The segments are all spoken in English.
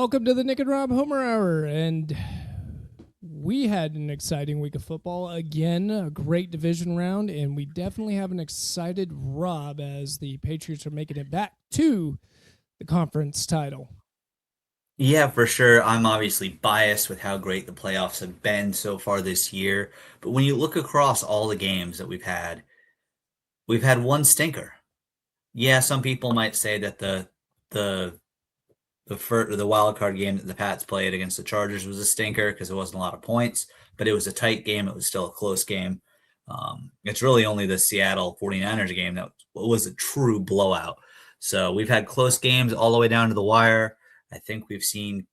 Welcome to the Nick and Rob Homer Hour, and we had an exciting week of football. Again, a great division round, and we definitely have an excited Rob as the Patriots are making it back to the conference title. Yeah, for sure. I'm obviously biased with how great the playoffs have been so far this year. But when you look across all the games that we've had one stinker. Yeah, some people might say that the the wild card game that the Pats played against the Chargers was a stinker because it wasn't a lot of points, but it was a tight game. It was still a close game. It's really only the Seattle 49ers game that was a true blowout. So we've had close games all the way down to the wire. I think we've seen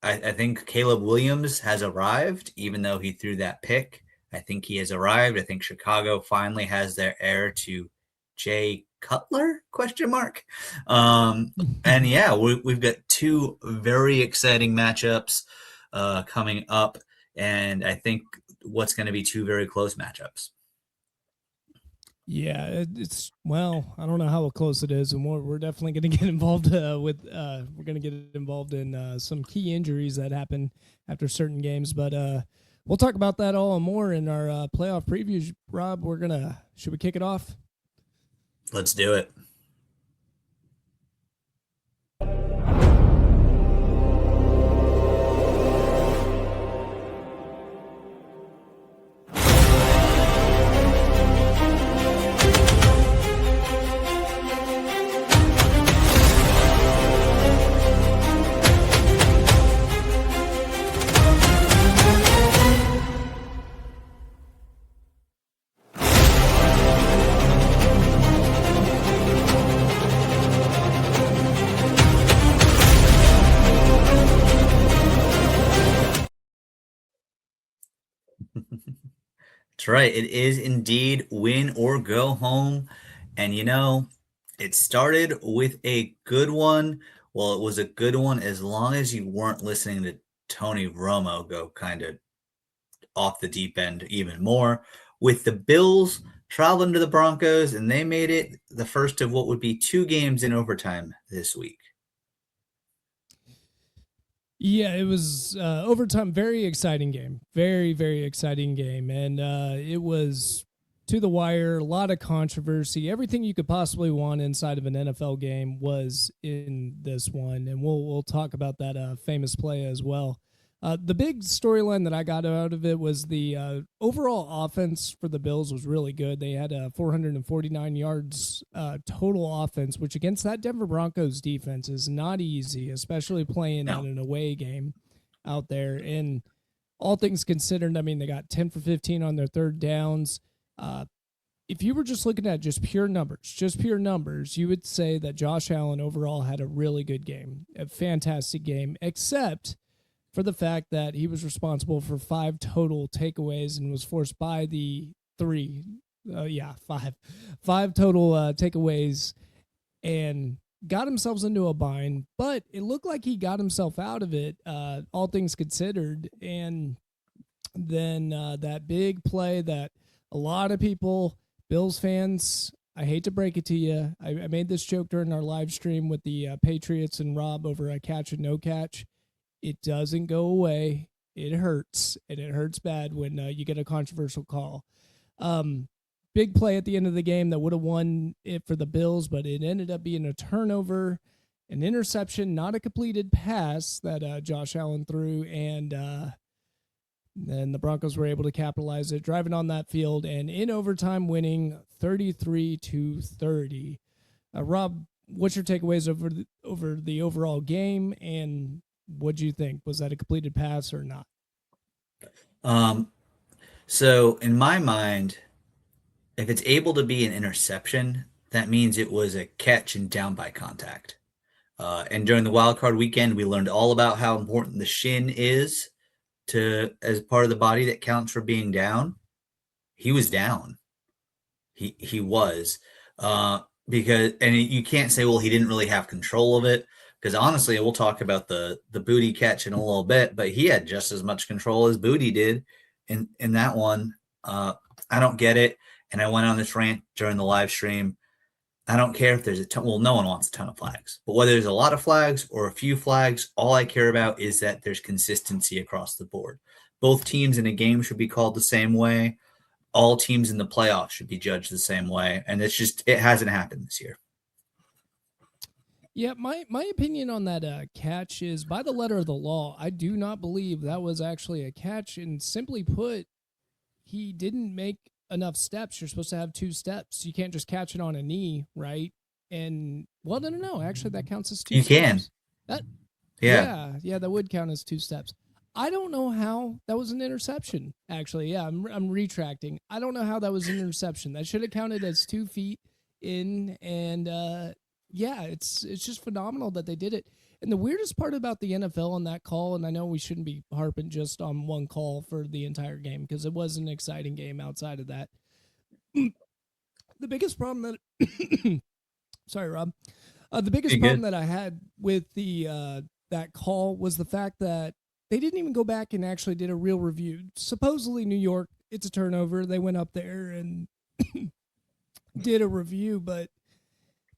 I think Caleb Williams has arrived, even though he threw that pick. I think he has arrived. I think Chicago finally has their heir to Jay Cutler? Question mark. And yeah, we've got two very exciting matchups coming up, and I think what's going to be two very close matchups. Yeah, I don't know how close it is, and we're definitely going to get involved we're going to get involved in some key injuries that happen after certain games, but we'll talk about that all and more in our playoff previews. Rob, should we kick it off? Let's do it. That's right. It is indeed win or go home. And it started with a good one. Well, it was a good one as long as you weren't listening to Tony Romo go kind of off the deep end even more with the Bills traveling to the Broncos, and they made it the first of what would be two games in overtime this week. Yeah, it was overtime. Very exciting game. Very, very exciting game. And it was to the wire, a lot of controversy. Everything you could possibly want inside of an NFL game was in this one. And we'll talk about that famous play as well. The big storyline that I got out of it was the overall offense for the Bills was really good. They had 449 yards total offense, which against that Denver Broncos defense is not easy, especially playing No. in an away game out there. And all things considered, I mean, they got 10 for 15 on their third downs. If you were just looking at just pure numbers, you would say that Josh Allen overall had a really good game, a fantastic game, except for the fact that he was responsible for 5 total takeaways and was forced by the five total takeaways and got himself into a bind. But it looked like he got himself out of it, all things considered. And then that big play that a lot of people, Bills fans, I hate to break it to you, I made this joke during our live stream with the Patriots and Rob over a catch and no catch. It doesn't go away. It hurts, and it hurts bad when you get a controversial call. Big play at the end of the game that would have won it for the Bills, but it ended up being a turnover, an interception, not a completed pass that Josh Allen threw, and then the Broncos were able to capitalize it, driving on that field, and in overtime winning 33-30. Rob, what's your takeaways over the overall game, and what do you think? Was that a completed pass or not? So in my mind, if it's able to be an interception, that means it was a catch and down by contact. And during the wild card weekend, we learned all about how important the shin is as part of the body that counts for being down. He was down. He was because you can't say, well, he didn't really have control of it, because honestly, we'll talk about the Booty catch in a little bit, but he had just as much control as Booty did in that one. I don't get it, and I went on this rant during the live stream. I don't care if there's a ton. Well, no one wants a ton of flags, but whether there's a lot of flags or a few flags, all I care about is that there's consistency across the board. Both teams in a game should be called the same way. All teams in the playoffs should be judged the same way. And it hasn't happened this year. Yeah, my opinion on that catch is by the letter of the law. I do not believe that was actually a catch. And simply put, he didn't make enough steps. You're supposed to have 2 steps. You can't just catch it on a knee, right? And well, no. Actually, that counts as 2 You steps. can. Yeah, that would count as 2 steps. I don't know how that was an interception. Actually, yeah, I'm retracting. I don't know how that was an interception. That should have counted as 2 feet in, and yeah, it's just phenomenal that they did it. And the weirdest part about the NFL on that call, and I know we shouldn't be harping just on one call for the entire game because it was an exciting game outside of that. The biggest problem that sorry, Rob. The biggest problem that I had with the that call was the fact that they didn't even go back and actually did a real review. Supposedly New York, it's a turnover. They went up there and did a review, but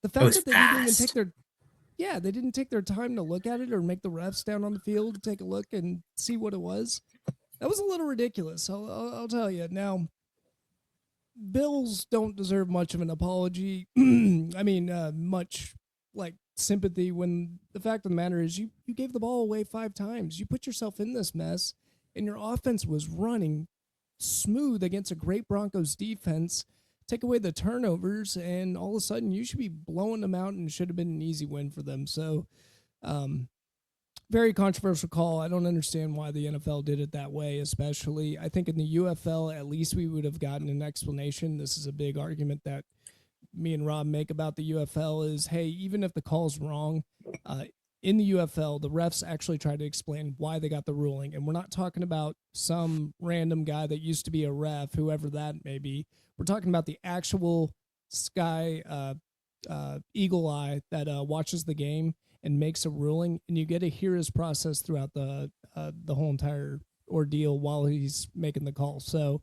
the fact that they didn't even take their time to look at it or make the refs down on the field take a look and see what it was. That was a little ridiculous. I'll tell you. Now, Bills don't deserve much of an apology. I mean, much like sympathy when the fact of the matter is you gave the ball away 5 times. You put yourself in this mess, and your offense was running smooth against a great Broncos defense. Take away the turnovers, and all of a sudden you should be blowing them out, and it should have been an easy win for them. So, very controversial call. I don't understand why the NFL did it that way, especially. I think in the UFL, at least we would have gotten an explanation. This is a big argument that me and Rob make about the UFL is, hey, even if the call's wrong, in the UFL, the refs actually try to explain why they got the ruling. And we're not talking about some random guy that used to be a ref, whoever that may be. We're talking about the actual Sky Eagle Eye that watches the game and makes a ruling, and you get to hear his process throughout the whole entire ordeal while he's making the call. So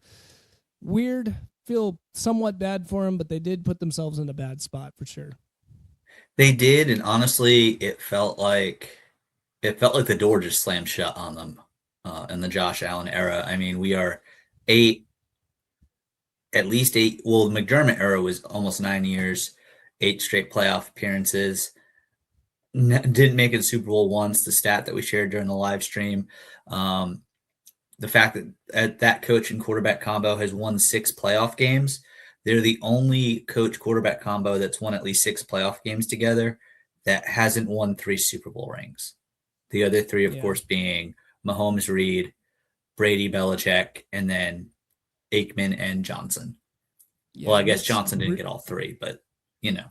weird, feel somewhat bad for him, but they did put themselves in a bad spot for sure. They did, and honestly, it felt like the door just slammed shut on them in the Josh Allen era. I mean, we are at least 8. Well, the McDermott era was almost 9 years, 8 straight playoff appearances. Didn't make it to Super Bowl once. The stat that we shared during the live stream, the fact that that coach and quarterback combo has won 6 playoff games. They're the only coach quarterback combo that's won at least 6 playoff games together that hasn't won 3 Super Bowl rings. The other 3, of course, being Mahomes, Reed, Brady, Belichick, and then Aikman and Johnson. Well, I guess Johnson didn't get all 3, but you know.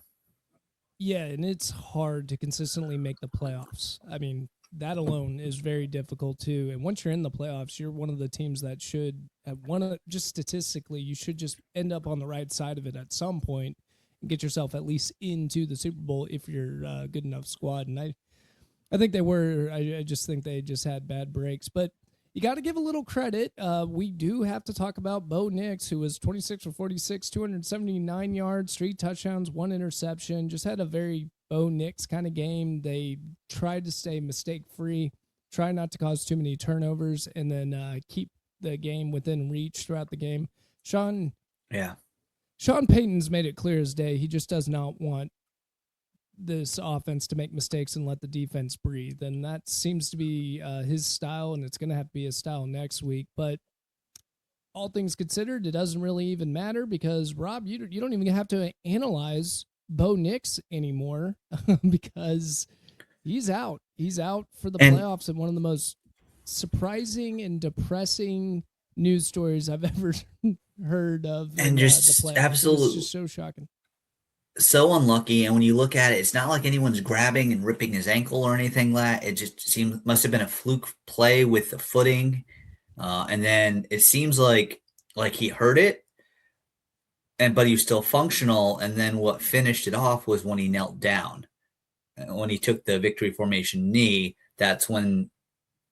Yeah, and it's hard to consistently make the playoffs. I mean, that alone is very difficult too. And once you're in the playoffs, you're one of the teams that should just statistically, you should just end up on the right side of it at some point and get yourself at least into the Super Bowl if you're a good enough squad. And I think they were. I just think they just had bad breaks, but you got to give a little credit. We do have to talk about Bo Nix, who was 26 for 46, 279 yards, 3 touchdowns, 1 interception. Just had a very Bo Nix kind of game. They tried to stay mistake-free, try not to cause too many turnovers, and then keep the game within reach throughout the game. Sean Payton's made it clear as day. He just does not want this offense to make mistakes and let the defense breathe. And that seems to be his style, and it's going to have to be his style next week. But all things considered, it doesn't really even matter because, Rob, you don't even have to analyze Bo Nix anymore because he's out. He's out for the playoffs, and one of the most surprising and depressing news stories I've ever heard of. And just the playoffs. absolutely, it's just so shocking. So unlucky, and when you look at it, it's not like anyone's grabbing and ripping his ankle or anything like that. It just must have been a fluke play with the footing, and then it seems like he hurt it, but he was still functional. And then what finished it off was when he knelt down, when he took the victory formation knee. That's when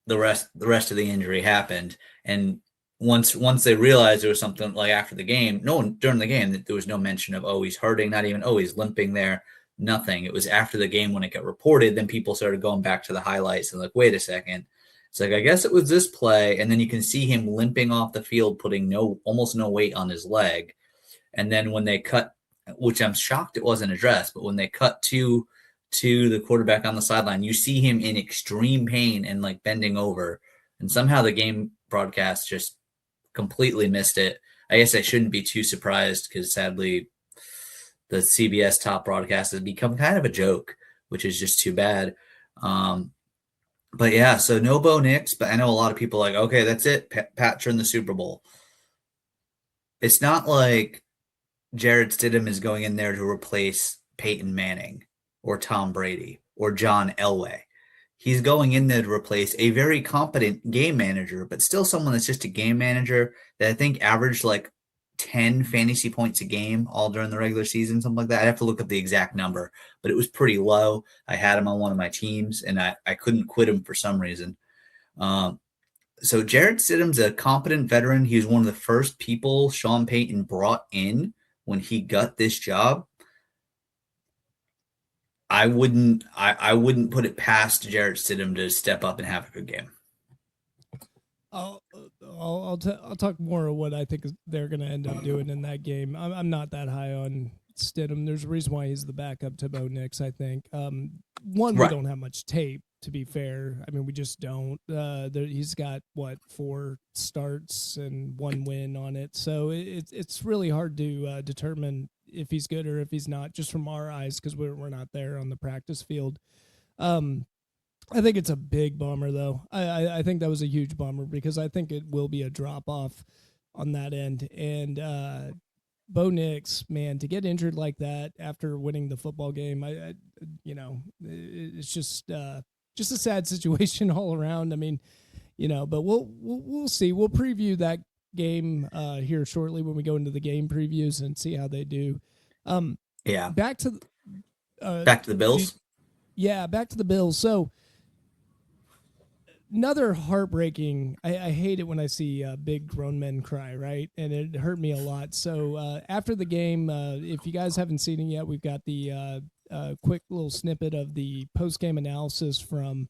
the rest of the injury happened, and once they realized there was something like after the game, no one during the game, that there was no mention of, oh, he's hurting, not even, oh, he's limping there, nothing. It was after the game when it got reported, then people started going back to the highlights and like, wait a second. It's like, I guess it was this play, and then you can see him limping off the field, putting almost no weight on his leg. And then when they cut, which I'm shocked it wasn't addressed, but when they cut to the quarterback on the sideline, you see him in extreme pain and like bending over, and somehow the game broadcast just completely missed it. I guess I shouldn't be too surprised because sadly the CBS top broadcast has become kind of a joke, which is just too bad. But yeah, so no Bo Nix, but I know a lot of people are like, okay, that's it. Pats are in the Super Bowl. It's not like Jared Stidham is going in there to replace Peyton Manning or Tom Brady or John Elway. He's going in there to replace a very competent game manager, but still someone that's just a game manager that I think averaged like 10 fantasy points a game all during the regular season, something like that. I'd have to look up the exact number, but it was pretty low. I had him on one of my teams, and I couldn't quit him for some reason. So Jared Stidham's a competent veteran. He was one of the first people Sean Payton brought in when he got this job. I wouldn't put it past Jarrett Stidham to step up and have a good game. I'll talk more of what I think they're going to end up doing in that game. I'm not that high on Stidham. There's a reason why he's the backup to Bo Nix, I think. One, we don't have much tape, to be fair. I mean, we just don't. He's got, 4 starts and 1 win on it. So it's really hard to determine if he's good or if he's not, just from our eyes, because we're not there on the practice field. I think it's a big bummer, though. I think that was a huge bummer because I think it will be a drop-off on that end. And Bo Nix, man, to get injured like that after winning the football game, it's just a sad situation all around. I mean, but we'll see. We'll preview that game here shortly when we go into the game previews and see how they do. Yeah. Back to the Bills. Back to the Bills. So another heartbreaking. I hate it when I see big grown men cry, right? And it hurt me a lot. So after the game, if you guys haven't seen it yet, we've got the quick little snippet of the post-game analysis from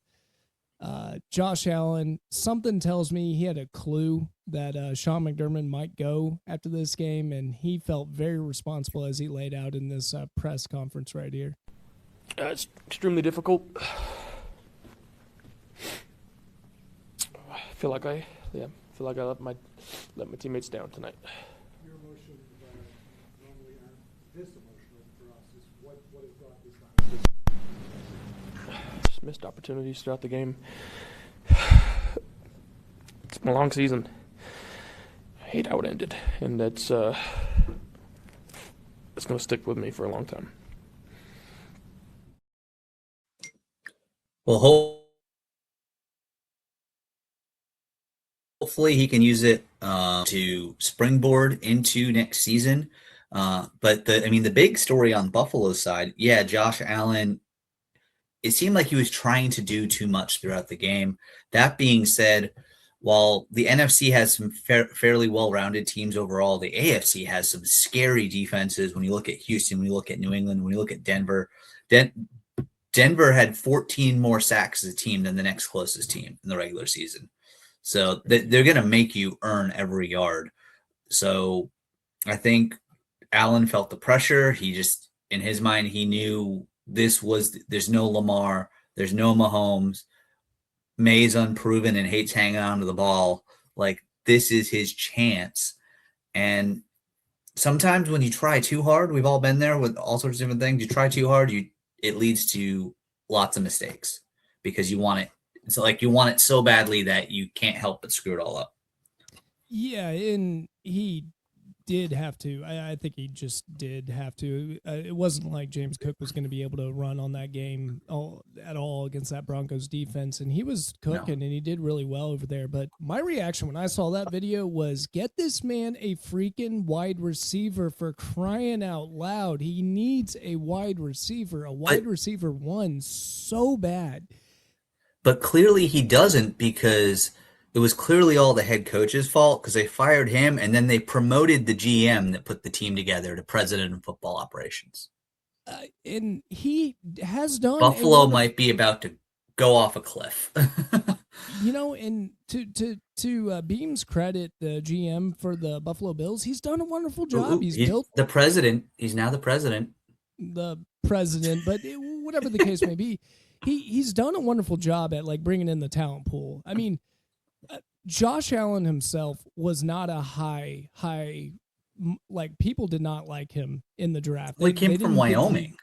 Josh Allen. Something tells me he had a clue that Sean McDermott might go after this game, and he felt very responsible as he laid out in this press conference right here. It's extremely difficult. I feel like I let my teammates down tonight. Your emotions normally aren't this emotional for us. Is what has brought this on? Just missed opportunities throughout the game. It's been a long season. I hate how it ended, and it's going to stick with me for a long time. Well, hopefully he can use it to springboard into next season. But the big story on Buffalo's side, Josh Allen, it seemed like he was trying to do too much throughout the game. That being said, while the NFC has some fairly well-rounded teams overall, the AFC has some scary defenses. When you look at Houston, when you look at New England, when you look at Denver, Denver had 14 more sacks as a team than the next closest team in the regular season. So they're going to make you earn every yard. So I think Allen felt the pressure. He just, in his mind, he knew there's no Lamar, there's no Mahomes. May's unproven and hates hanging on to the ball. Like, this is his chance. And sometimes when you try too hard, we've all been there with all sorts of different things. You try too hard, it leads to lots of mistakes because you want it. It's like you want it so badly that you can't help but screw it all up. Yeah, and he did have to. I think he just did have to. It wasn't like James Cook was going to be able to run on that game at all against that Broncos defense, and he was cooking, and he did really well over there. But my reaction when I saw that video was, get this man a freaking wide receiver, for crying out loud. He needs a wide receiver, one so bad. But clearly he doesn't, because it was clearly all the head coach's fault because they fired him and then they promoted the GM that put the team together to president of football operations. And he has done Buffalo might be about to go off a cliff. And to Beam's credit, the GM for the Buffalo Bills, he's done a wonderful job. He's built the president. He's now the president. But whatever the case may be, he's done a wonderful job at like bringing in the talent pool. I mean, Josh Allen himself was not a high like people did not like him in the draft. He came from Wyoming.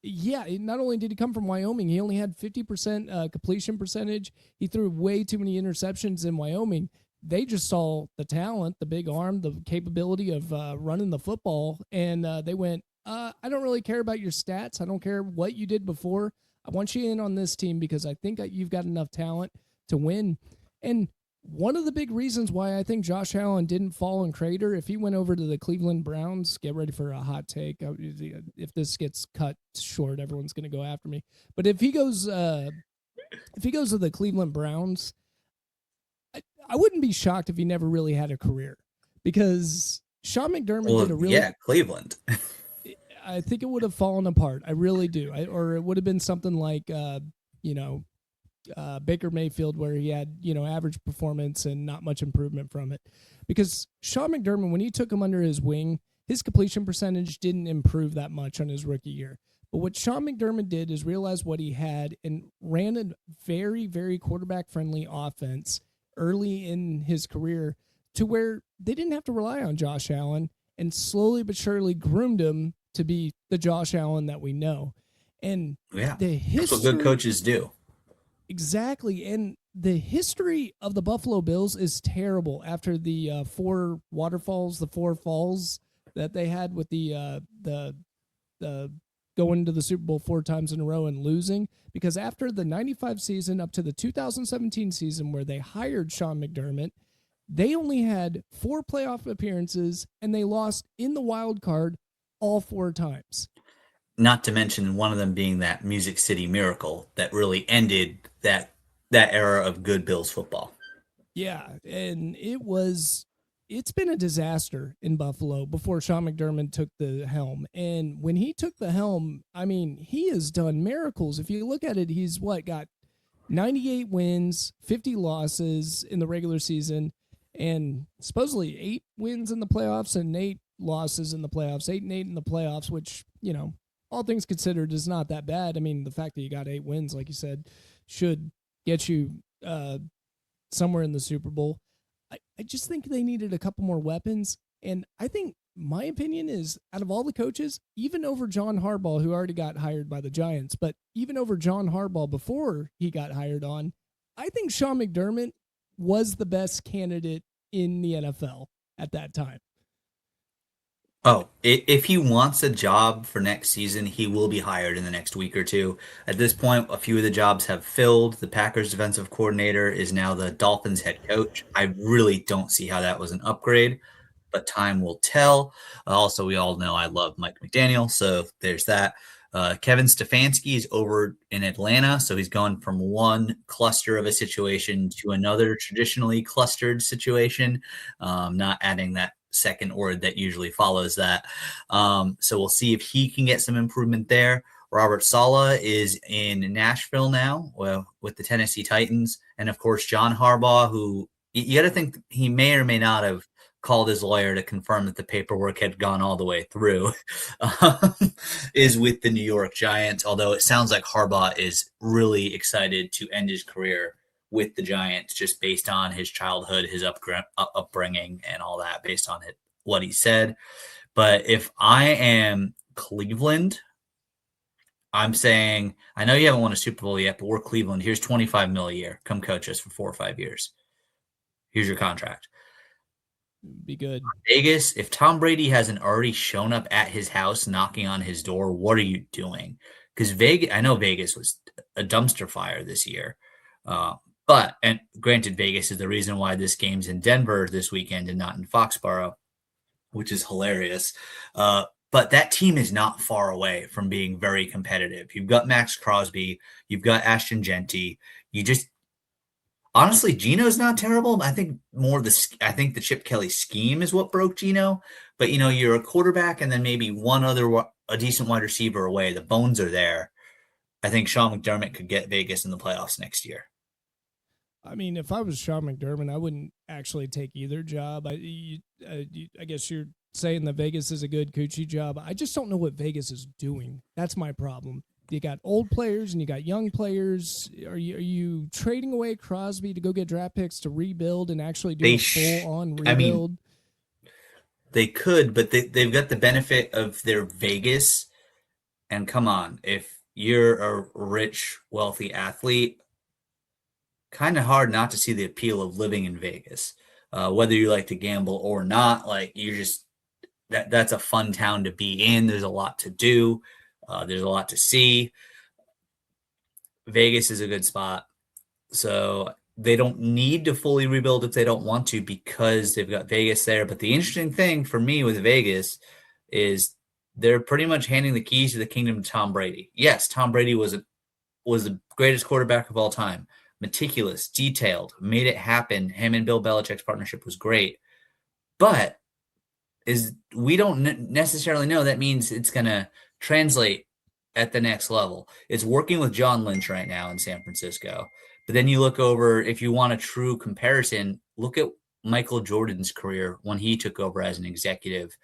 Not only did he come from Wyoming, he only had 50% completion percentage. He threw way too many interceptions in Wyoming. They just saw the talent, the big arm, the capability of running the football, and they went, I don't really care about your stats. I don't care what you did before. I want you in on this team because I think you've got enough talent to win. And one of the big reasons why I think Josh Allen didn't fall and crater, if he went over to the Cleveland Browns, get ready for a hot take. If this gets cut short, everyone's going to go after me. But if he goes to the Cleveland Browns, I wouldn't be shocked if he never really had a career because Sean McDermott did Cleveland. I think it would have fallen apart. I really do. Or it would have been something like, Baker Mayfield, where he had, average performance and not much improvement from it. Because Sean McDermott, when he took him under his wing, his completion percentage didn't improve that much on his rookie year. But what Sean McDermott did is realize what he had and ran a very, very quarterback-friendly offense early in his career to where they didn't have to rely on Josh Allen and slowly but surely groomed him to be the Josh Allen that we know. And the history, that's what good coaches do. Exactly. And the history of the Buffalo Bills is terrible after the four falls that they had with the going to the Super Bowl 4 times in a row and losing. Because after the 95 season up to the 2017 season where they hired Sean McDermott, they only had 4 playoff appearances and they lost in the wild card all 4 times. Not to mention one of them being that Music City Miracle that really ended that era of good Bills football. Yeah, and it's been a disaster in Buffalo before Sean McDermott took the helm. And when he took the helm, I mean, he has done miracles. If you look at it, he's got 98 wins, 50 losses in the regular season, and supposedly 8 wins in the playoffs and 8 losses in the playoffs, 8 and 8 in the playoffs, which, all things considered is not that bad. I mean, the fact that you got 8 wins, like you said, should get you somewhere in the Super Bowl. I just think they needed a couple more weapons. And I think my opinion is out of all the coaches, even over John Harbaugh, who already got hired by the Giants, but even over John Harbaugh before he got hired on, I think Sean McDermott was the best candidate in the NFL at that time. Oh, if he wants a job for next season, he will be hired in the next week or two. At this point, a few of the jobs have filled. The Packers defensive coordinator is now the Dolphins head coach. I really don't see how that was an upgrade, but time will tell. Also, we all know I love Mike McDaniel, so there's that. Kevin Stefanski is over in Atlanta, so he's gone from one cluster of a situation to another traditionally clustered situation, not adding that second word that usually follows that. So we'll see if he can get some improvement there. Robert Saleh is in Nashville now with the Tennessee Titans. And of course, John Harbaugh, who you got to think he may or may not have called his lawyer to confirm that the paperwork had gone all the way through, is with the New York Giants. Although it sounds like Harbaugh is really excited to end his career with the Giants, just based on his childhood, his upbringing, and all that, based on what he said. But if I am Cleveland, I'm saying, I know you haven't won a Super Bowl yet, but we're Cleveland. Here's $25 million a year. Come coach us for 4 or 5 years. Here's your contract. Be good. Vegas, if Tom Brady hasn't already shown up at his house knocking on his door, what are you doing? Because I know Vegas was a dumpster fire this year. But, and granted, Vegas is the reason why this game's in Denver this weekend and not in Foxborough, which is hilarious. But that team is not far away from being very competitive. You've got Max Crosby. You've got Ashton Genty. Honestly, Geno's not terrible. I think I think the Chip Kelly scheme is what broke Geno. But you're a quarterback, and then maybe a decent wide receiver away. The bones are there. I think Sean McDermott could get Vegas in the playoffs next year. I mean, if I was Sean McDermott, I wouldn't actually take either job. I guess you're saying that Vegas is a good coochie job. I just don't know what Vegas is doing. That's my problem. You got old players and you got young players. Are you trading away Crosby to go get draft picks to rebuild and actually do a full-on rebuild? I mean, they could, but they've got the benefit of their Vegas. And come on, if you're a rich, wealthy athlete, kind of hard not to see the appeal of living in Vegas. Whether you like to gamble or not, like that's a fun town to be in. There's a lot to do. There's a lot to see. Vegas is a good spot. So they don't need to fully rebuild if they don't want to because they've got Vegas there. But the interesting thing for me with Vegas is they're pretty much handing the keys to the kingdom to Tom Brady. Yes, Tom Brady was the greatest quarterback of all time. Meticulous, detailed, made it happen. Him and Bill Belichick's partnership was great. But we don't necessarily know that means it's going to translate at the next level. It's working with John Lynch right now in San Francisco. But then you look over, if you want a true comparison, look at Michael Jordan's career when he took over as an executive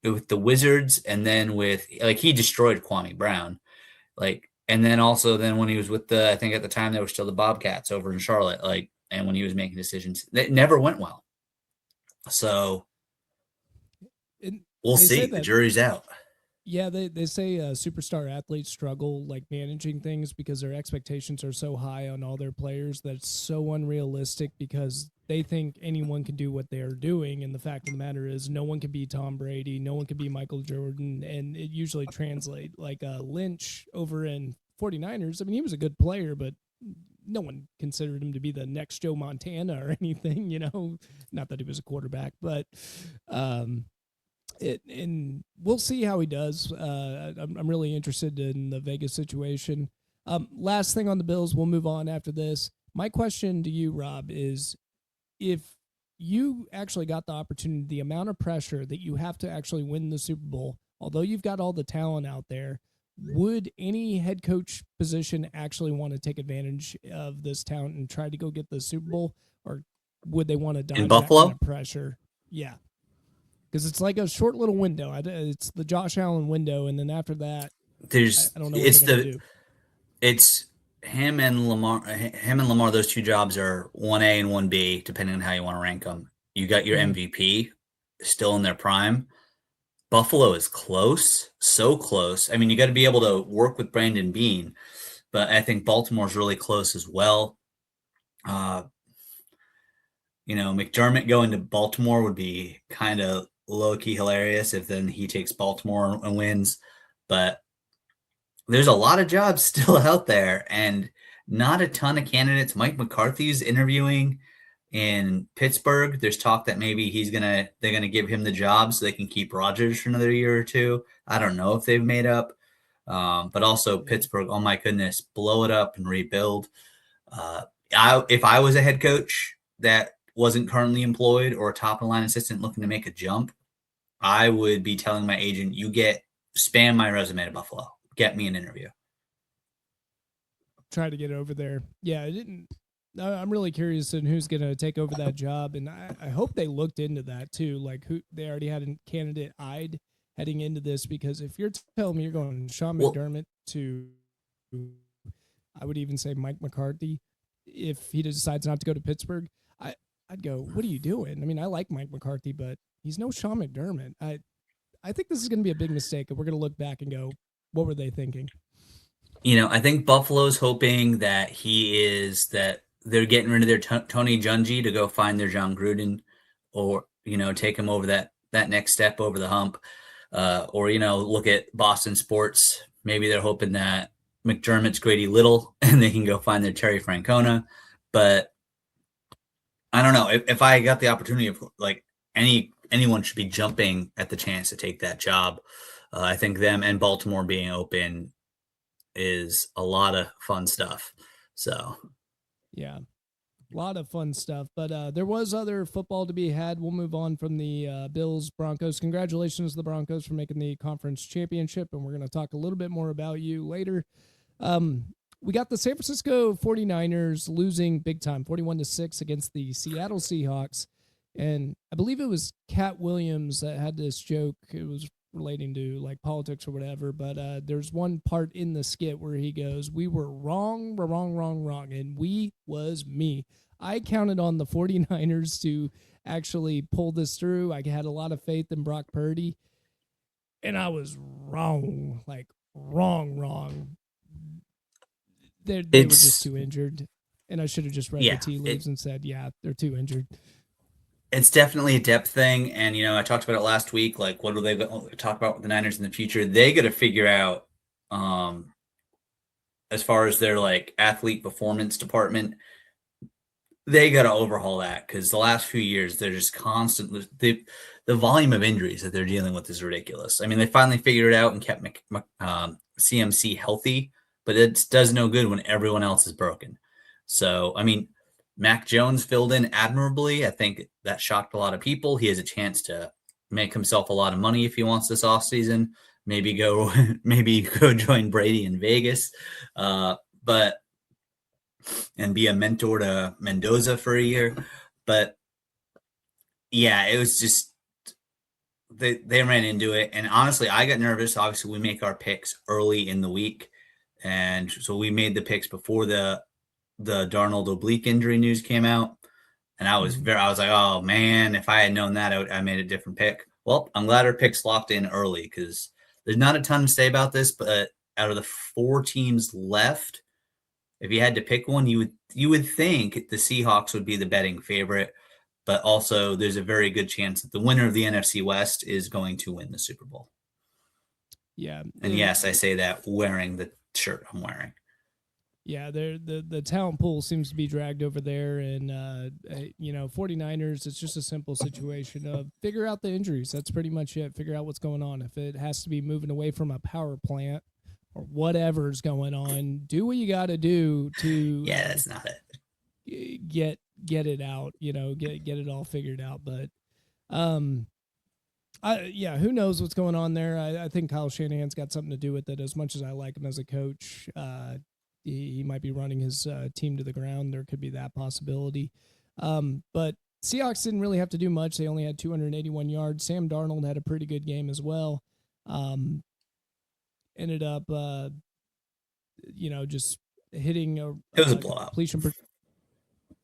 with the Wizards, and then he destroyed Kwame Brown. And then also when he was with I think at the time they were still the Bobcats over in Charlotte, and when he was making decisions, that never went well. So we'll see. The jury's out. Yeah, they say superstar athletes struggle managing things because their expectations are so high on all their players that it's so unrealistic because they think anyone can do what they're doing. And the fact of the matter is no one can be Tom Brady, no one can be Michael Jordan, and it usually translates. Lynch over in 49ers, I mean, he was a good player, but no one considered him to be the next Joe Montana or anything, Not that he was a quarterback, but and we'll see how he does. I'm really interested in the Vegas situation. Last thing on the Bills, we'll move on after this. My question to you, Rob, is if you actually got the opportunity, the amount of pressure that you have to actually win the Super Bowl, although you've got all the talent out there, would any head coach position actually want to take advantage of this talent and try to go get the Super Bowl, or would they want to dodge in Buffalo? That kind of pressure? Yeah. Because it's like a short little window. It's the Josh Allen window, and then after that, I don't know what they're going to do. It's him and Lamar. Those two jobs are 1A and 1B, depending on how you want to rank them. You got your MVP still in their prime. Buffalo is close, so close. I mean, you got to be able to work with Brandon Beane, but I think Baltimore's really close as well. McDermott going to Baltimore would be kind of low-key hilarious if then he takes Baltimore and wins. But there's a lot of jobs still out there and not a ton of candidates. Mike McCarthy's interviewing in Pittsburgh. There's talk that maybe they're gonna give him the job so they can keep Rodgers for another year or two. I don't know if they've made up. But also Pittsburgh, oh my goodness, blow it up and rebuild. If I was a head coach that wasn't currently employed or a top-of-the-line assistant looking to make a jump, I would be telling my agent, spam my resume to Buffalo. Get me an interview. Try to get over there. Yeah, I'm really curious in who's going to take over that job, and I hope they looked into that too, who they already had a candidate eyed heading into this, because if you're telling me you're going Sean McDermott to, I would even say Mike McCarthy, if he decides not to go to Pittsburgh, I'd go, what are you doing? I mean, I like Mike McCarthy, but he's no Sean McDermott. I think this is going to be a big mistake, and we're going to look back and go, what were they thinking? I think Buffalo's hoping that they're getting rid of their Tony Dungy to go find their John Gruden, or, take him over that next step over the hump. Or, look at Boston sports. Maybe they're hoping that McDermott's Grady Little and they can go find their Terry Francona. But I don't know if I got the opportunity of anyone should be jumping at the chance to take that job. I think them and Baltimore being open is a lot of fun stuff. So Yeah. A lot of fun stuff, but there was other football to be had. We'll move on from the Bills Broncos. Congratulations to the Broncos for making the conference championship, and we're going to talk a little bit more about you later. We got the San Francisco 49ers losing big time, 41-6 against the Seattle Seahawks. And I believe it was Cat Williams that had this joke. It was relating to like politics or whatever, but there's one part in the skit where he goes, "We were wrong, and we was me." I counted on the 49ers to actually pull this through. I had a lot of faith in Brock Purdy, and I was wrong, like wrong. They were just too injured, and I should have just read the tea leaves and said, yeah, they're too injured. It's definitely a depth thing, and I talked about it last week. Like, what do they talk about with the Niners in the future? They got to figure out, as far as their like athlete performance department, they got to overhaul that because the last few years they're just constantly the volume of injuries that they're dealing with is ridiculous. I mean, they finally figured it out and kept CMC healthy, but it does no good when everyone else is broken. So, I mean, Mac Jones filled in admirably. I think that shocked a lot of people. He has a chance to make himself a lot of money if he wants this offseason. Maybe go join Brady in Vegas, but and be a mentor to Mendoza for a year. But yeah, it was just they ran into it, and honestly, I got nervous. Obviously, we make our picks early in the week, and so we made the picks before the Darnold oblique injury news came out, and I was like, oh man, if I had known that, I made a different pick. Well, I'm glad our picks locked in early because there's not a ton to say about this, but out of the 4 teams left, if you had to pick one, you would think the Seahawks would be the betting favorite, but also there's a very good chance that the winner of the NFC West is going to win the Super Bowl. Yeah, and yes, I say that wearing the shirt I'm wearing. Yeah, the talent pool seems to be dragged over there, and 49ers, it's just a simple situation of figure out the injuries. That's pretty much it. Figure out what's going on. If it has to be moving away from a power plant or whatever's going on, do what you got to do to that's not it. Get it out. Get it all figured out. But who knows what's going on there? I think Kyle Shanahan's got something to do with it. As much as I like him as a coach, he might be running his team to the ground. There could be that possibility. But Seahawks didn't really have to do much. They only had 281 yards. Sam Darnold had a pretty good game as well. Ended up, just hitting a blowout. Completion.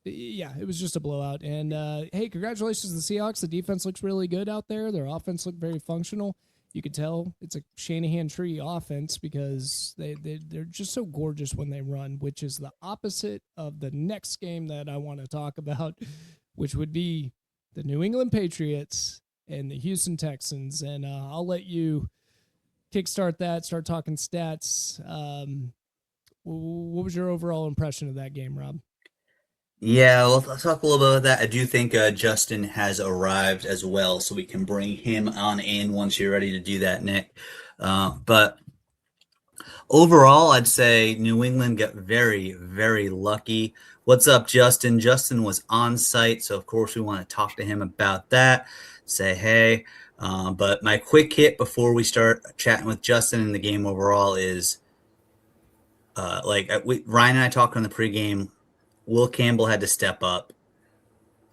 Yeah, it was just a blowout. And, hey, congratulations to the Seahawks. The defense looks really good out there. Their offense looked very functional. You could tell it's a Shanahan tree offense because they're just so gorgeous when they run, which is the opposite of the next game that I want to talk about, which would be the New England Patriots and the Houston Texans. And I'll let you kickstart that, start talking stats. What was your overall impression of that game, Rob? Yeah, let's talk a little bit about that. I do think Justin has arrived as well, so we can bring him on in once you're ready to do that, Nick. But overall, I'd say New England got very, very lucky. What's up, Justin? Justin was on site, so of course we want to talk to him about that, say hey. But my quick hit before we start chatting with Justin in the game overall is Ryan and I talked on the pregame. Will Campbell had to step up,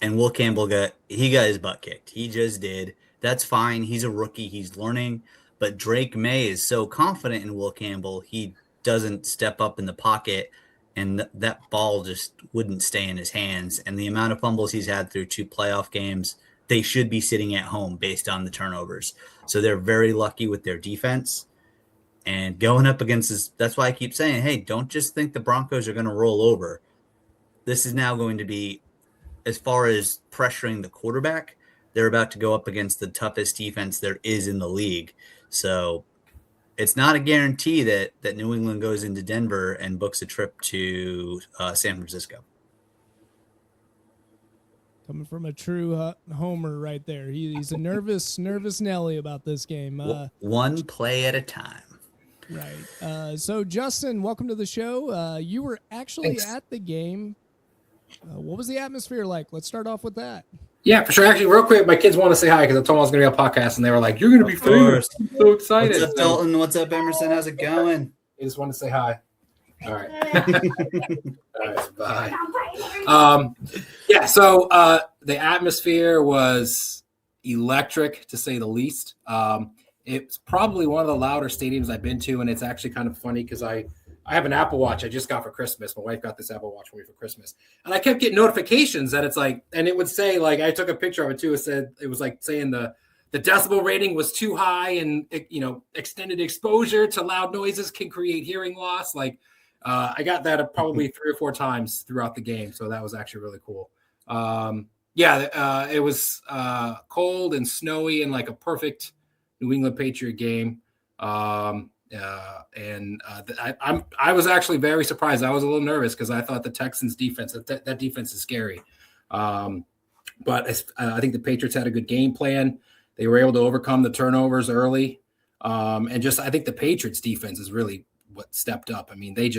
and Will Campbell got his butt kicked. He just did. That's fine. He's a rookie. He's learning. But Drake May is so confident in Will Campbell, he doesn't step up in the pocket, and that ball just wouldn't stay in his hands. And the amount of fumbles he's had through 2 playoff games, they should be sitting at home based on the turnovers. So they're very lucky with their defense. And going up against that's why I keep saying, hey, don't just think the Broncos are going to roll over. This is now going to be, as far as pressuring the quarterback, they're about to go up against the toughest defense there is in the league. So it's not a guarantee that New England goes into Denver and books a trip to San Francisco. Coming from a true homer right there. He's a nervous Nelly about this game. One play at a time. Right. So, Justin, welcome to the show. You were actually Thanks. at the game What was the atmosphere like? Let's start off with that. Yeah, for sure. Actually, real quick, my kids want to say hi because I told them I was going to be on a podcast, and they were like, "You're going to be famous." I'm so excited. What's up, Dalton? What's up, Emerson? How's it going? They just want to say hi. All right. All right. Bye. Yeah. So the atmosphere was electric, to say the least. It's probably one of the louder stadiums I've been to, and it's actually kind of funny because I have an Apple Watch I just got for Christmas. My wife got this Apple Watch for me for Christmas. And I kept getting notifications that it's like, and it would say, like, I took a picture of it too. It was like saying the decibel rating was too high and, extended exposure to loud noises can create hearing loss. Like, I got that probably 3 or 4 times throughout the game. So that was actually really cool. It was cold and snowy and like a perfect New England Patriot game. I was actually very surprised. I was a little nervous because I thought the Texans defense, that defense is scary. But I think the Patriots had a good game plan. They were able to overcome the turnovers early. And I think the Patriots defense is really what stepped up. I mean, they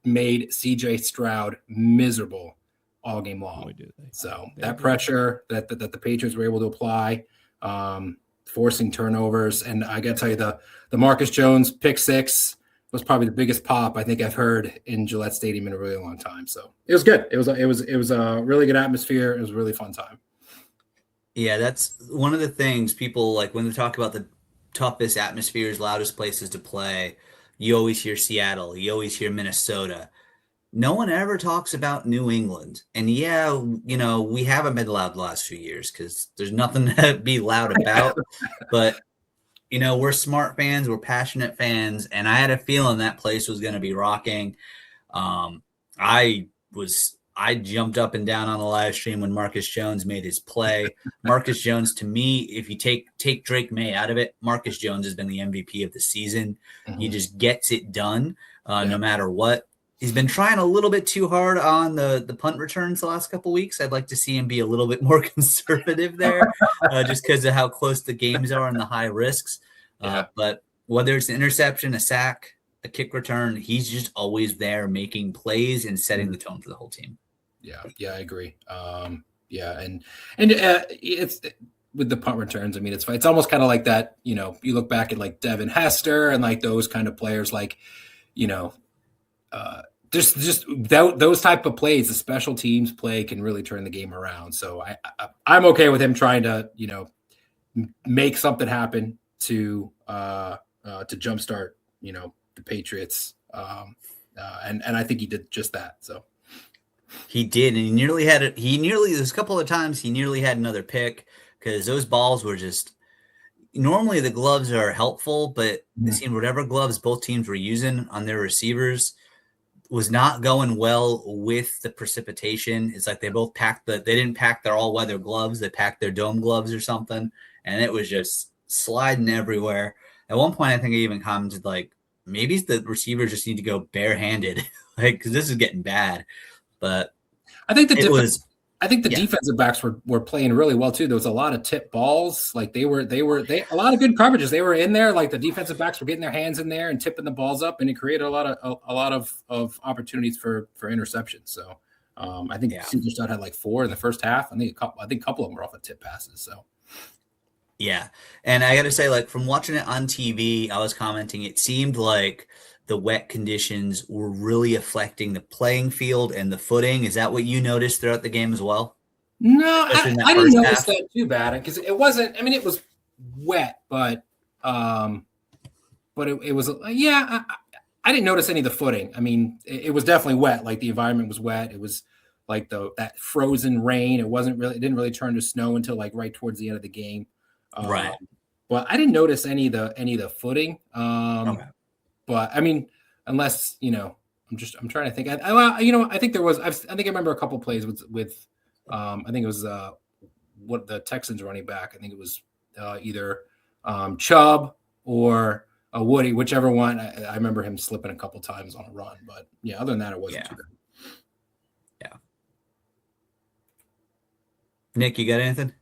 made CJ Stroud miserable all game long. So that pressure that the Patriots were able to apply, forcing turnovers. And I got to tell you, the Marcus Jones pick 6 was probably the biggest pop I think I've heard in Gillette Stadium in a really long time. So it was good. It was a really good atmosphere. It was a really fun time. Yeah, that's one of the things people like when they talk about the toughest atmospheres, loudest places to play. You always hear Seattle. You always hear Minnesota. No one ever talks about New England. And yeah, we haven't been loud the last few years because there's nothing to be loud about. But, we're smart fans. We're passionate fans. And I had a feeling that place was going to be rocking. I jumped up and down on the live stream when Marcus Jones made his play. Marcus Jones, to me, if you take Drake May out of it, Marcus Jones has been the MVP of the season. Mm-hmm. He just gets it done no matter what. He's been trying a little bit too hard on the punt returns the last couple of weeks. I'd like to see him be a little bit more conservative there just because of how close the games are and the high risks. But whether it's an interception, a sack, a kick return, he's just always there making plays and setting the tone for the whole team. Yeah, I agree. And it's with the punt returns. I mean, it's almost kind of like that. You look back at like Devin Hester and like those kind of players, like just those type of plays. The special teams play can really turn the game around. So I'm okay with him trying to make something happen to jumpstart the Patriots. And I think he did just that. So. He did, and he nearly there's a couple of times he nearly had another pick because those balls were just normally the gloves are helpful, but it seemed whatever gloves both teams were using on their receivers was not going well with the precipitation. It's like they both they didn't pack their all-weather gloves, they packed their dome gloves or something, and it was just sliding everywhere. At one point, I think I even commented like maybe the receivers just need to go barehanded, because this is getting bad. But I think the defensive backs were playing really well too. There was a lot of tip balls. Like they a lot of good coverages. They were in there. Like the defensive backs were getting their hands in there and tipping the balls up, and it created a lot of opportunities for interceptions. So I think CJ Stroud had like 4 in the first half. I think a couple of them were off of tip passes. So. Yeah. And I got to say, like, from watching it on TV, I was commenting, it seemed like the wet conditions were really affecting the playing field and the footing. Is that what you noticed throughout the game as well? No, I didn't notice that too bad because it wasn't. I mean, it was wet, but it was. I didn't notice any of the footing. I mean, it was definitely wet. Like the environment was wet. It was like that frozen rain. It didn't really turn to snow until like right towards the end of the game. Right. But I didn't notice any of the footing. Okay. But I mean, unless I'm trying to think. I think there was. I think I remember a couple plays with. I think it was what the Texans running back. I think it was either Chubb or Woody, whichever one. I remember him slipping a couple times on a run. But yeah, other than that, it wasn't too bad. Yeah. Nick, you got anything?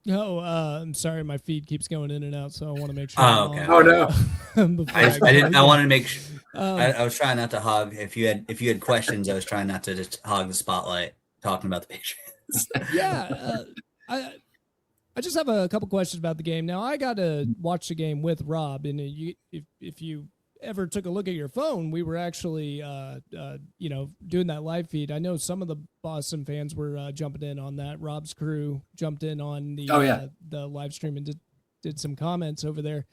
No, I'm sorry, my feed keeps going in and out, so I want to make sure. Oh, okay. Oh no. I didn't. I wanted to make sure. Um, I was trying not to hog. If you had questions, I was trying not to just hog the spotlight talking about the Patriots. yeah, I just have a couple questions about the game. Now, I got to watch the game with Rob, and if you ever took a look at your phone, we were actually, doing that live feed. I know some of the Boston fans were jumping in on that. Rob's crew jumped in on the live stream and did some comments over there.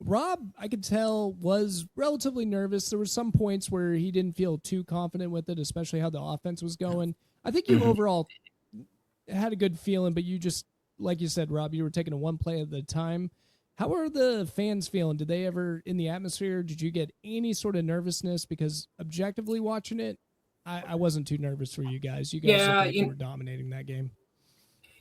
Rob, I could tell, was relatively nervous. There were some points where he didn't feel too confident with it, especially how the offense was going. I think you overall had a good feeling, but you just, like you said, Rob, you were taking it one play at a time. How are the fans feeling? Did they ever, in the atmosphere, did you get any sort of nervousness? Because objectively watching it, I wasn't too nervous for you guys. You guys looked like you were dominating that game.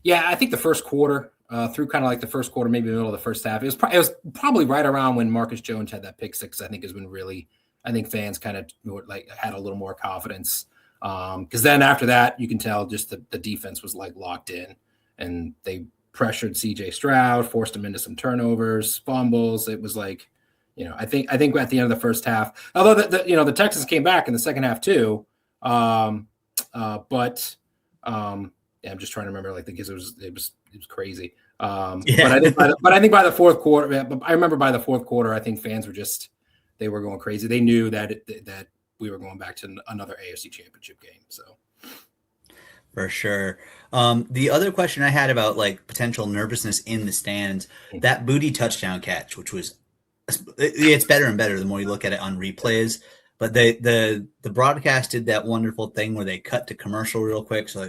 Yeah, I think the first quarter, through kind of like the first quarter, maybe the middle of the first half, it was probably right around when Marcus Jones had that pick six. I think is when really, I think fans kind of like had a little more confidence. Because then after that, you can tell just the defense was like locked in, and they pressured CJ Stroud, forced him into some turnovers, fumbles. It was like, I think at the end of the first half, although the Texans came back in the second half too. But I'm just trying to remember because it was crazy. But I think by the fourth quarter, I remember by the fourth quarter, I think fans were they were going crazy. They knew that we were going back to another AFC Championship game. So. For sure. The other question I had about potential nervousness in the stands, that Booty touchdown catch, which was, it's better and better the more you look at it on replays. But the broadcast did that wonderful thing where they cut to commercial real quick. So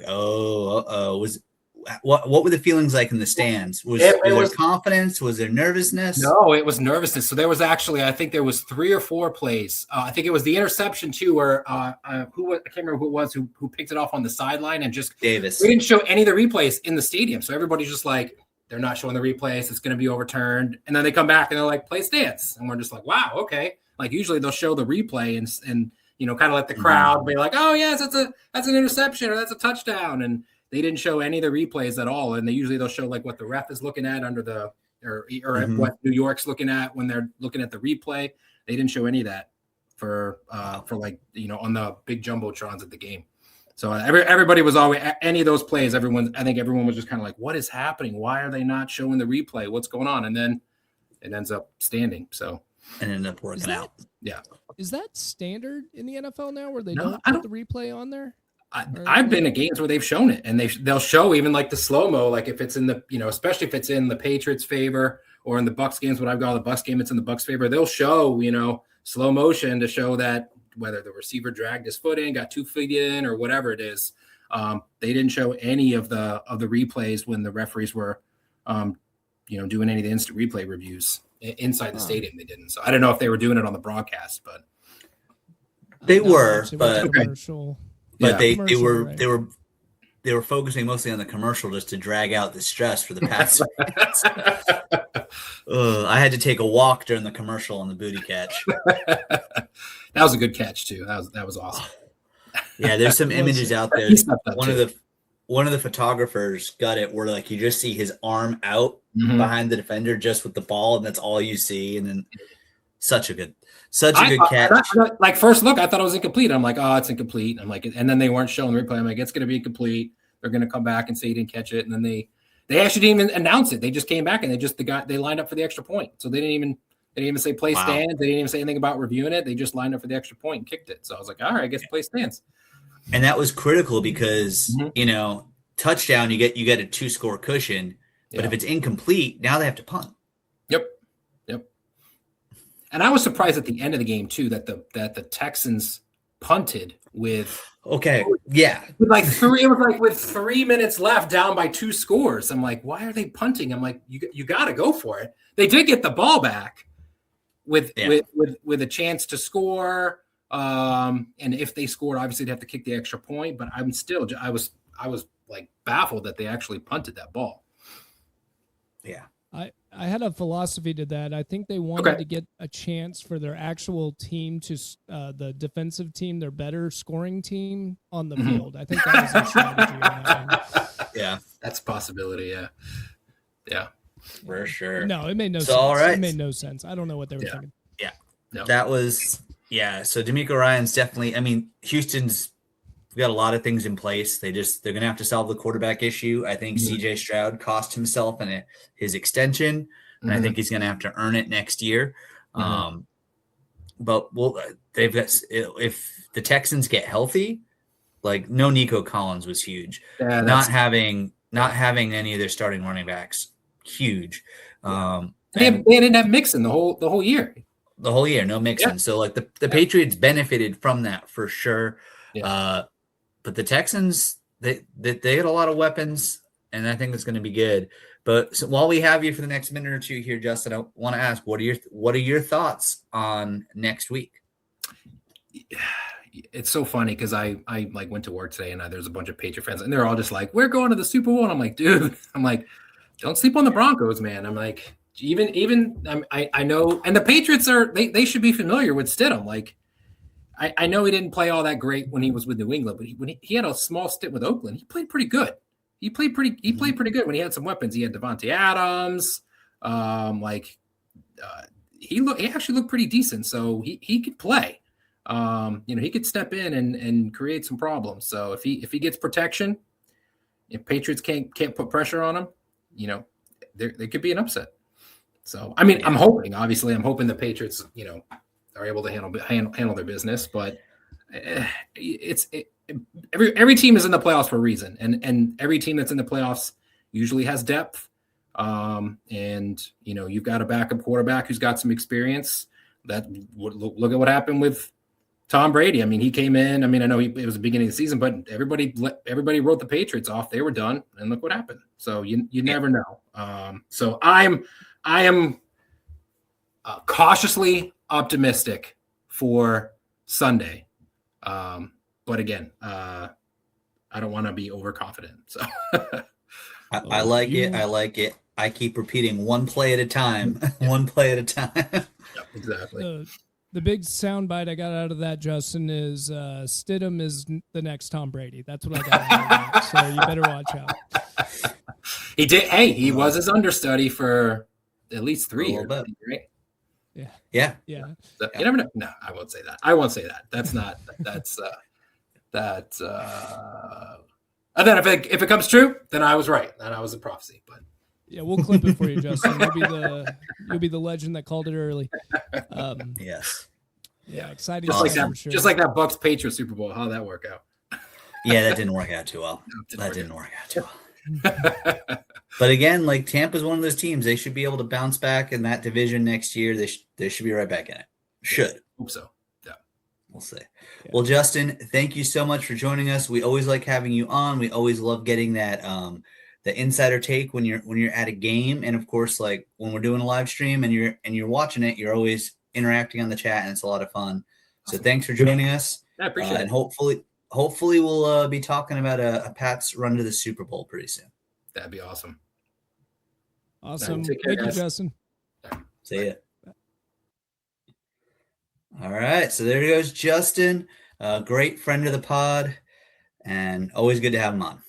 what were the feelings like in the stands? Was there confidence? Was there nervousness? No, it was nervousness. So there was actually, I think there was 3 or 4 plays. I think it was the interception too, where I can't remember who it was who picked it off on the sideline and just Davis. We didn't show any of the replays in the stadium, so everybody's just like, they're not showing the replays. It's going to be overturned, and then they come back and they're like, play stance, and we're just like, wow, okay. Like usually they'll show the replay and kind of let the crowd be like, oh yes, that's an interception or that's a touchdown, and they didn't show any of the replays at all. And they'll show what the ref is looking at under the or what New York's looking at when they're looking at the replay. They didn't show any of that for on the big jumbotrons at the game. So everybody was always any of those plays. I think everyone was just kind of like, what is happening? Why are they not showing the replay? What's going on? And then it ends up standing. So. And ended up working out. Yeah. Is that standard in the NFL now where they don't put the replay on there? I've been to games where they've shown it, and they'll show even the slow-mo, if it's in the, especially if it's in the Patriots' favor or in the Bucs games, when I've got the Bucs game, it's in the Bucs' favor. They'll show, slow motion to show that whether the receiver dragged his foot in, got 2 feet in, or whatever it is. They didn't show any of the replays when the referees were, doing any of the instant replay reviews inside the stadium. They didn't. So I don't know if they were doing it on the broadcast, but they were, but commercial. But they were focusing mostly on the commercial just to drag out the stress for the Pats. I had to take a walk during the commercial on the Booty catch. That was a good catch too. That was awesome. Yeah, there's some images out there. One of the photographers got it where you just see his arm out behind the defender just with the ball, and that's all you see. And then such a good catch. First look, I thought it was incomplete. I'm like, oh, it's incomplete. I'm like, and then they weren't showing the replay. I'm like, it's going to be incomplete. They're going to come back and say he didn't catch it. And then they actually didn't even announce it. They just came back and they lined up for the extra point. So they didn't even say play stands. They didn't even say anything about reviewing it. They just lined up for the extra point and kicked it. So I was like, all right, I guess play stands. And that was critical because, touchdown, you get a 2-score cushion. But if it's incomplete, now they have to punt. Yep. And I was surprised at the end of the game too that the Texans punted with with 3 minutes left, down by 2 scores. I'm like, why are they punting? I'm like, you got to go for it. They did get the ball back with a chance to score. And if they scored, obviously they'd have to kick the extra point. But I was baffled that they actually punted that ball. Yeah. I had a philosophy to that. I think they wanted to get a chance for their actual team to the defensive team, their better scoring team on the field. I think that was their strategy. Yeah, That's a possibility. Yeah. Yeah. for sure. No, it made no So, sense. all right. It made no sense. I don't know what they were Yeah. thinking. Yeah. No. That was, so D'Amico Ryan's definitely, I mean, Houston's got a lot of things in place. They're going to have to solve the quarterback issue. I think CJ Stroud cost himself his extension, and I think he's going to have to earn it next year. But they've got, if the Texans get healthy, like no Nico Collins was huge. Yeah, not having any of their starting running backs, huge. They didn't have Mixon the whole year. The whole year, no Mixon. Yeah. So like the Patriots benefited from that for sure. Yeah. But the Texans, they had a lot of weapons, and I think it's going to be good. But while we have you for the next minute or two here, Justin, I want to ask, what are your thoughts on next week? It's so funny because I like went to work today, and there's a bunch of Patriot fans, and they're all just like, "We're going to the Super Bowl." And I'm like, dude, don't sleep on the Broncos, man. I'm like, I know, and the Patriots they should be familiar with Stidham. Like, I know he didn't play all that great when he was with New England, but when he had a small stint with Oakland, he played pretty good. He played pretty good when he had some weapons. He had Devontae Adams. He actually looked pretty decent, so he could play. He could step in and create some problems. So if he gets protection, if Patriots can't put pressure on him, there could be an upset. So I mean, I'm hoping the Patriots, are able to handle their business, but every team is in the playoffs for a reason, and every team that's in the playoffs usually has depth. You've got a backup quarterback who's got some experience. That look at what happened with Tom Brady. I mean, he came in. I mean, I know it was the beginning of the season, but everybody wrote the Patriots off. They were done, and look what happened. So you never know. So I am cautiously optimistic for Sunday, but again, I don't want to be overconfident. So I like it. I like it. I keep repeating one play at a time. One play at a time. Yep, exactly. The big soundbite I got out of that, Justin, is Stidham is the next Tom Brady. That's what I got out of that. So you better watch out. He did. Hey, he was his understudy for at least 3 years, right? Yeah. So, you never know. No, I won't say that. That's not. And then if it comes true, then I was right. Then I was a prophecy. But yeah, we'll clip it for you, Justin. You'll be the legend that called it early. Yes. Yeah, exciting. Just like that. Sure. Just like that Bucs Patriots Super Bowl. How'd that work out? Yeah, that didn't work out too well. But again, like Tampa's one of those teams. They should be able to bounce back in that division next year. They should be right back in it. Should. Hope so. Yeah. We'll see. Yeah. Well, Justin, thank you so much for joining us. We always like having you on. We always love getting that the insider take when you're at a game, and of course, like when we're doing a live stream and you're watching it, you're always interacting on the chat, and it's a lot of fun. Awesome. So thanks for joining us. I appreciate it. And hopefully we'll be talking about a Pats run to the Super Bowl pretty soon. That'd be awesome. Awesome. Thank you, Justin. See ya. All right. So there goes Justin, a great friend of the pod, and always good to have him on.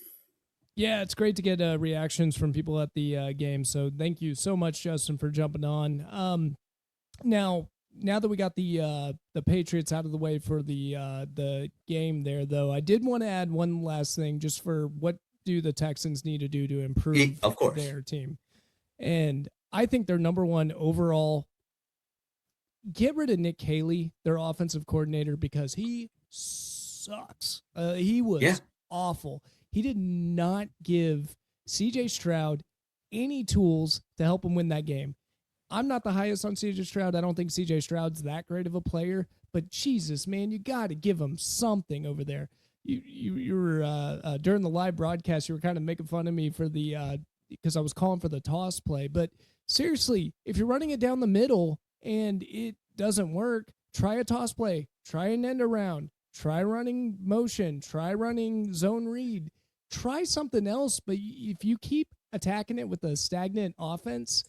Yeah, it's great to get reactions from people at the game. So thank you so much, Justin, for jumping on. Now that we got the Patriots out of the way for the game there, though, I did want to add one last thing just for what do the Texans need to do to improve their team. And I think their number one overall, get rid of Nick Haley, their offensive coordinator, because he sucks. He was awful. He did not give CJ Stroud any tools to help him win that game. I'm not the highest on CJ Stroud. I don't think CJ Stroud's that great of a player, but Jesus, man, you got to give him something over there. You were during the live broadcast, you were kind of making fun of me for because I was calling for the toss play. But seriously, if you're running it down the middle and it doesn't work, try a toss play, try an end around, try running motion, try running zone read, try something else. But if you keep attacking it with a stagnant offense,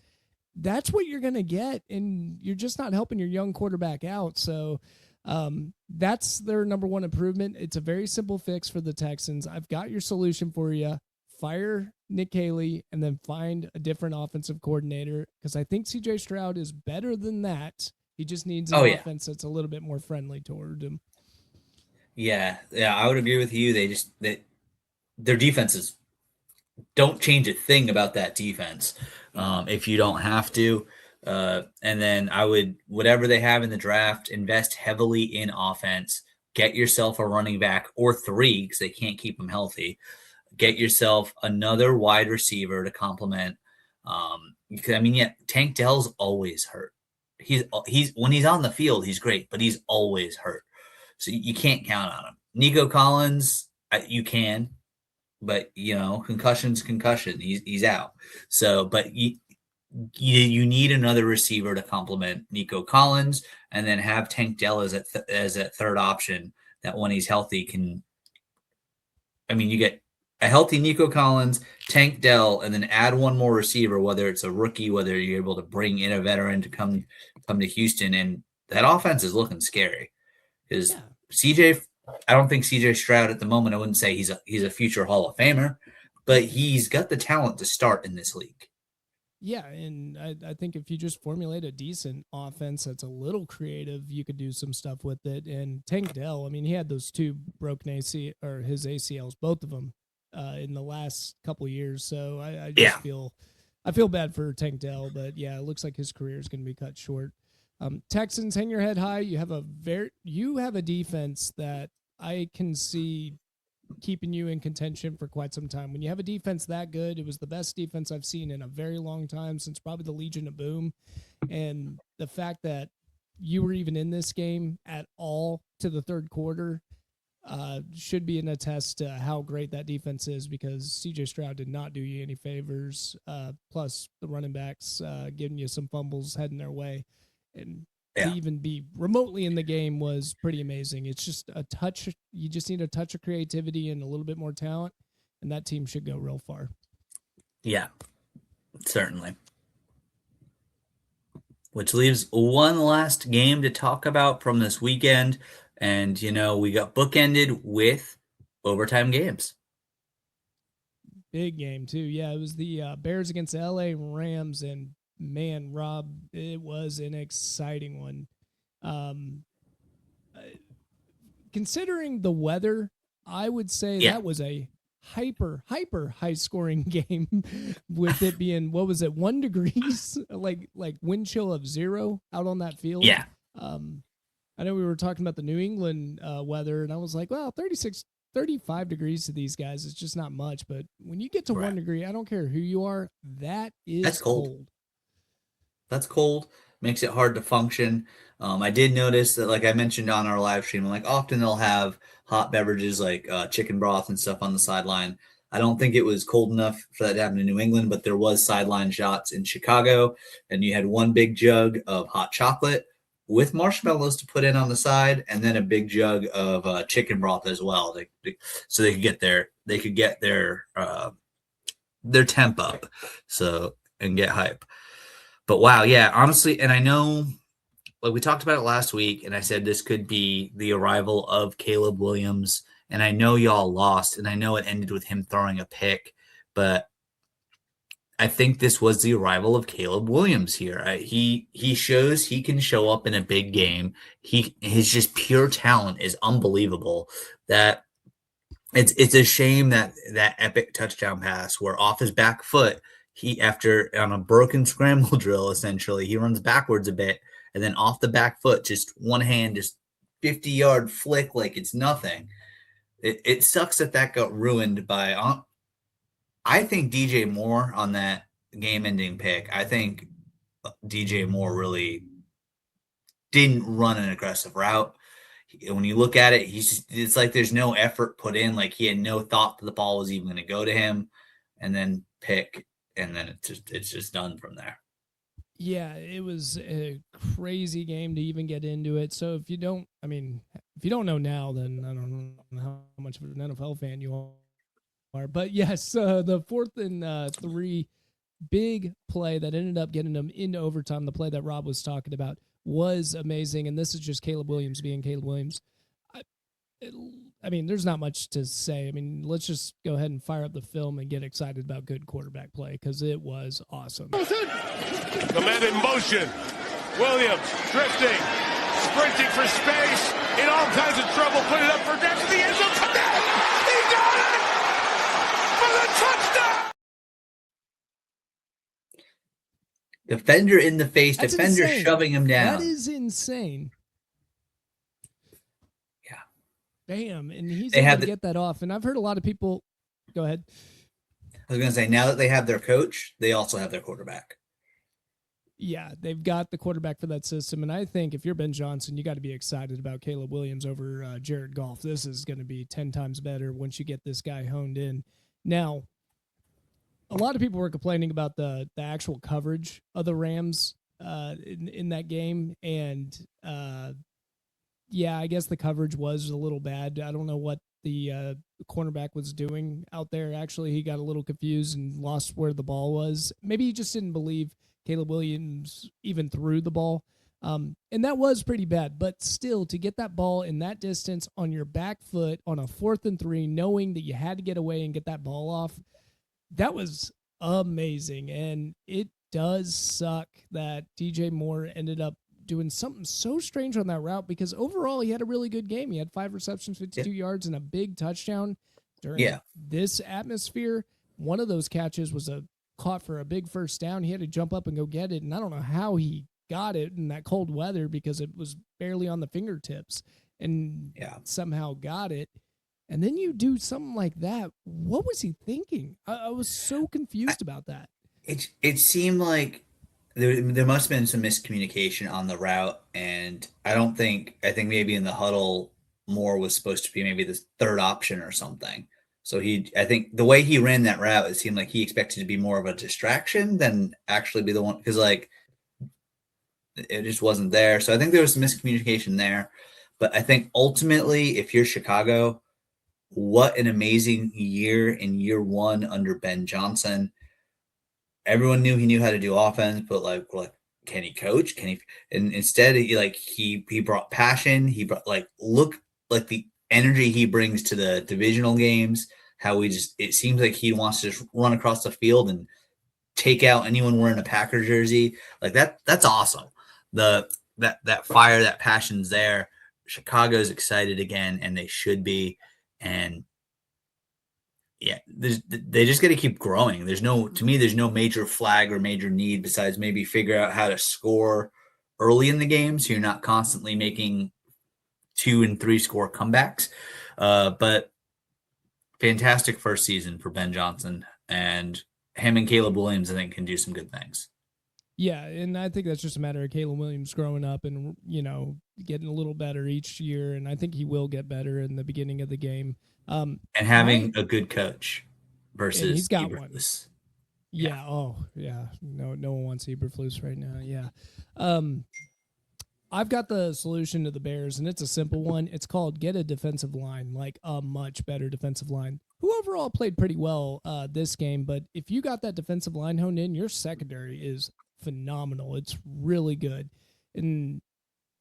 that's what you're going to get. And you're just not helping your young quarterback out. So that's their number one improvement. It's a very simple fix for the Texans. I've got your solution for you. fire Nick Haley and then find a different offensive coordinator, because I think CJ Stroud is better than that. He just needs an offense that's a little bit more friendly toward him. Yeah, I would agree with you. Their defenses don't change a thing about that defense if you don't have to. And then I would, whatever they have in the draft, invest heavily in offense. Get yourself a running back or 3 because they can't keep them healthy. Get yourself another wide receiver to complement. Tank Dell's always hurt. He's when he's on the field, he's great, but he's always hurt. So you can't count on him. Nico Collins, you can, but concussion's concussion. He's out. So, but you need another receiver to complement Nico Collins, and then have Tank Dell as that third option that when he's healthy can. You get a healthy Nico Collins, Tank Dell, and then add one more receiver, whether it's a rookie, whether you're able to bring in a veteran to come to Houston, and that offense is looking scary. Because I don't think CJ Stroud at the moment, I wouldn't say he's a future Hall of Famer, but he's got the talent to start in this league. Yeah, and I think if you just formulate a decent offense that's a little creative, you could do some stuff with it. And Tank Dell, he had those 2 broken his ACLs, both of them, in the last couple of years. So I just feel bad for Tank Dell, but yeah, it looks like his career is going to be cut short. Texans, hang your head high. You have a defense that I can see keeping you in contention for quite some time. When you have a defense that good, it was the best defense I've seen in a very long time, since probably the Legion of Boom. And the fact that you were even in this game at all to the third quarter should be an attest to how great that defense is, because CJ Stroud did not do you any favors. Plus the running backs giving you some fumbles heading their way. And to even be remotely in the game was pretty amazing. It's just a touch. You just need a touch of creativity and a little bit more talent, and that team should go real far. Yeah, certainly. Which leaves one last game to talk about from this weekend. And, we got bookended with overtime games. Big game, too. Yeah, it was the Bears against the LA Rams, and man, Rob, it was an exciting one. Considering the weather, I would say that was a hyper high scoring game, with it being, 1 degrees, like wind chill of 0 out on that field. Yeah. I know we were talking about the New England weather, and I was like, well, 35 degrees to these guys is just not much. But when you get to 1 degree, I don't care who you are, that's cold. That's cold. Makes it hard to function. I did notice that, like I mentioned on our live stream, often they'll have hot beverages like chicken broth and stuff on the sideline. I don't think it was cold enough for that to happen in New England, but there was sideline shots in Chicago, and you had one big jug of hot chocolate with marshmallows to put in on the side, and then a big jug of chicken broth as well, so they could get their temp up, and get hype. But wow, yeah, honestly, and I know, we talked about it last week, and I said this could be the arrival of Caleb Williams, and I know y'all lost, and I know it ended with him throwing a pick, but I think this was the arrival of Caleb Williams here. He shows he can show up in a big game. His just pure talent is unbelievable. That it's a shame that epic touchdown pass where off his back foot, after on a broken scramble drill, essentially, he runs backwards a bit, and then off the back foot, just one hand, just 50-yard flick like it's nothing. It sucks that got ruined by, I think, DJ Moore on that game-ending pick. I think DJ Moore really didn't run an aggressive route. When you look at it, it's like there's no effort put in. Like he had no thought that the ball was even going to go to him, and then pick. And then it's just done from there. Yeah, it was a crazy game to even get into it. So if you don't know now, then I don't know how much of an NFL fan you are. But yes, the 4th and 3 big play that ended up getting them into overtime, the play that Rob was talking about, was amazing. And this is just Caleb Williams being Caleb Williams. I mean, there's not much to say. I mean, let's just go ahead and fire up the film and get excited about good quarterback play because it was awesome. The man in motion. Williams drifting, sprinting for space, in all kinds of trouble, put it up for grabs in the end zone. Connect! He got it for the touchdown! Defender in the face, That's defender insane. shoving him down. That is insane. Yeah. Bam. And he's They able have to get that off. And I've heard a lot of people. Go ahead. I was going to say, now that they have their coach, they also have their quarterback. Yeah, they've got the quarterback for that system. And I think if you're Ben Johnson, you got to be excited about Caleb Williams over Jared Goff. This is going to be 10 times better once you get this guy honed in. Now, a lot of people were complaining about the actual coverage of the Rams in that game. And, yeah, I guess the coverage was a little bad. I don't know what the cornerback was doing out there. Actually, he got a little confused and lost where the ball was. Maybe he just didn't believe Caleb Williams even threw the ball. And that was pretty bad. But still, to get that ball in that distance on your back foot on a 4th and 3, knowing that you had to get away and get that ball off, that was amazing. And it does suck that DJ Moore ended up doing something so strange on that route because overall he had a really good game. He had 5 receptions, 52 yards, and a big touchdown during this atmosphere. One of those catches was caught for a big first down. He had to jump up and go get it, and I don't know how he got it in that cold weather because it was barely on the fingertips and somehow got it. And then you do something like that. What was he thinking? I was so confused about that. It seemed like there must have been some miscommunication on the route, and I think maybe in the huddle Moore was supposed to be maybe the third option or something. So I think the way he ran that route, it seemed like he expected to be more of a distraction than actually be the one, because like it just wasn't there. So I think there was some miscommunication there. But I think ultimately, if you're Chicago, what an amazing year in year one under Ben Johnson. Everyone knew he knew how to do offense, but like can he coach? Can he? And instead, he brought passion. He brought look the energy he brings to the divisional games. How it seems like he wants to just run across the field and take out anyone wearing a Packer jersey. Like that's awesome. That fire, that passion's there. Chicago's excited again, and they should be. And yeah, they just got to keep growing. There's no major flag or major need besides maybe figure out how to score early in the game so you're not constantly making 2 and 3 score comebacks. But fantastic first season for Ben Johnson, and him and Caleb Williams, I think, can do some good things. Yeah, and I think that's just a matter of Caleb Williams growing up and, getting a little better each year, and I think he will get better in the beginning of the game. And having a good coach versus he's got Eberflus. one. Yeah. Oh, yeah. No one wants Eberflus right now. Yeah. I've got the solution to the Bears, and it's a simple one. It's called get a defensive line, like a much better defensive line, who overall played pretty well this game. But if you got that defensive line honed in, your secondary is phenomenal. It's really good. And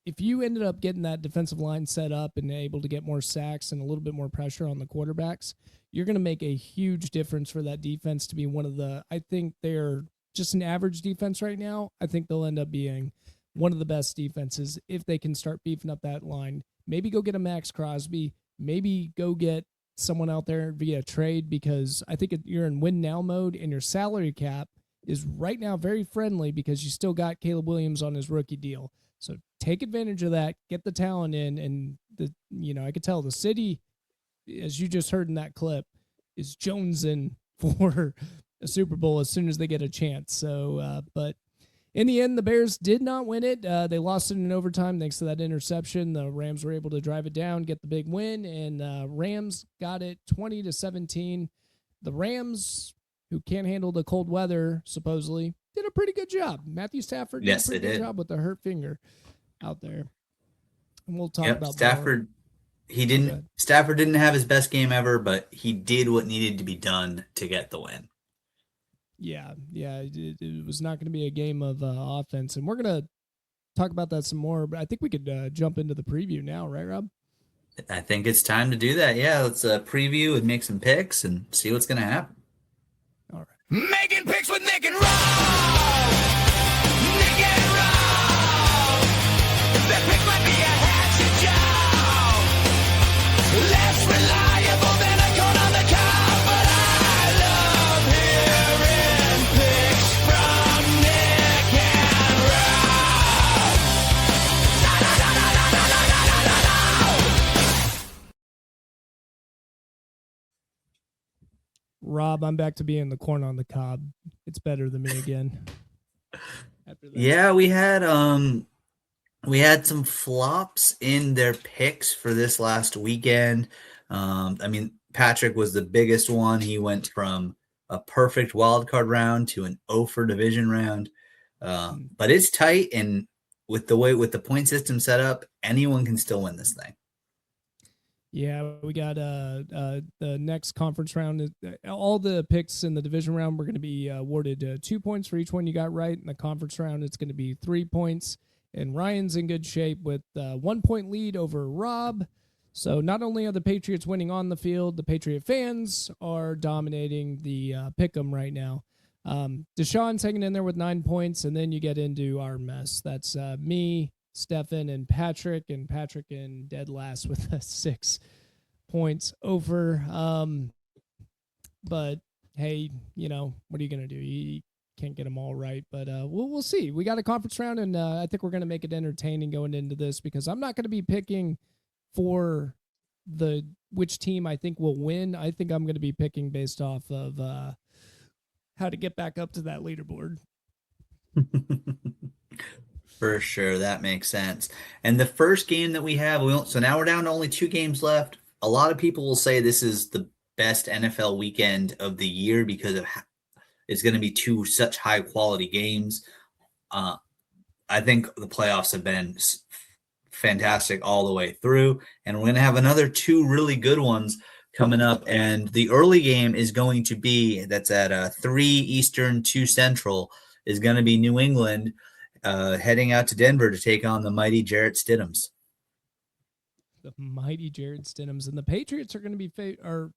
if you ended up getting that defensive line set up and able to get more sacks and a little bit more pressure on the quarterbacks, you're going to make a huge difference for that defense to be one of the, I think they're just an average defense right now. I think they'll end up being one of the best defenses if they can start beefing up that line. Maybe go get a Max Crosby. Maybe go get someone out there via trade, because I think you're in win now mode, and your salary cap is right now very friendly because you still got Caleb Williams on his rookie deal. So take advantage of that, get the talent in, and I could tell the city, as you just heard in that clip, is jonesing for a Super Bowl as soon as they get a chance. So, but in the end, the Bears did not win it. They lost it in overtime thanks to that interception. The Rams were able to drive it down, get the big win, and Rams got it 20-17. The Rams, who can't handle the cold weather, supposedly, did a pretty good job. Matthew Stafford did a pretty good job with the hurt finger out there. And we'll talk about Stafford. Stafford didn't have his best game ever, but he did what needed to be done to get the win. Yeah, it was not going to be a game of offense, and we're going to talk about that some more, but I think we could jump into the preview now, right, Rob? I think it's time to do that. Yeah, let's preview and make some picks and see what's going to happen. All right. Making picks with Nick and Rob. Nick and Rob. Their picks might be a hatchet job. Less reliable than a corn on the cob, but I love hearing picks from Nick and Rob. Da, da, da, da, da, da, da, da, da, da. Rob, I'm back to being the corn on the cob. It's better than me again. After that. Yeah, we had some flops in their picks for this last weekend. I mean, Patrick was the biggest one. He went from a perfect wild card round to an 0 for division round. But it's tight, and with the point system set up, anyone can still win this thing. Yeah, we got the next conference round. All the picks in the division round, we're going to be awarded 2 points for each one you got right. In the conference round, it's going to be 3 points. And Ryan's in good shape with 1 point lead over Rob. So not only are the Patriots winning on the field, the Patriot fans are dominating the pick'em right now. Deshaun's hanging in there with 9 points, and then you get into our mess. That's me, Stefan, and Patrick in dead last with 6 points over. But hey, what are you gonna do? You can't get them all right, but we'll see. We got a conference round, and I think we're gonna make it entertaining going into this, because I'm not gonna be picking for which team I think will win. I think I'm gonna be picking based off of how to get back up to that leaderboard. For sure, that makes sense. And the first game that we have, so now we're down to only 2 games left. A lot of people will say this is the best NFL weekend of the year because of it's going to be 2 such high quality games. I think the playoffs have been fantastic all the way through, and we're going to have another 2 really good ones coming up. And the early game is going to be, that's at 3 Eastern, 2 Central, is going to be New England heading out to Denver to take on the mighty Jarrett Stidhams. The mighty Jared Stidhams. And the Patriots are going to be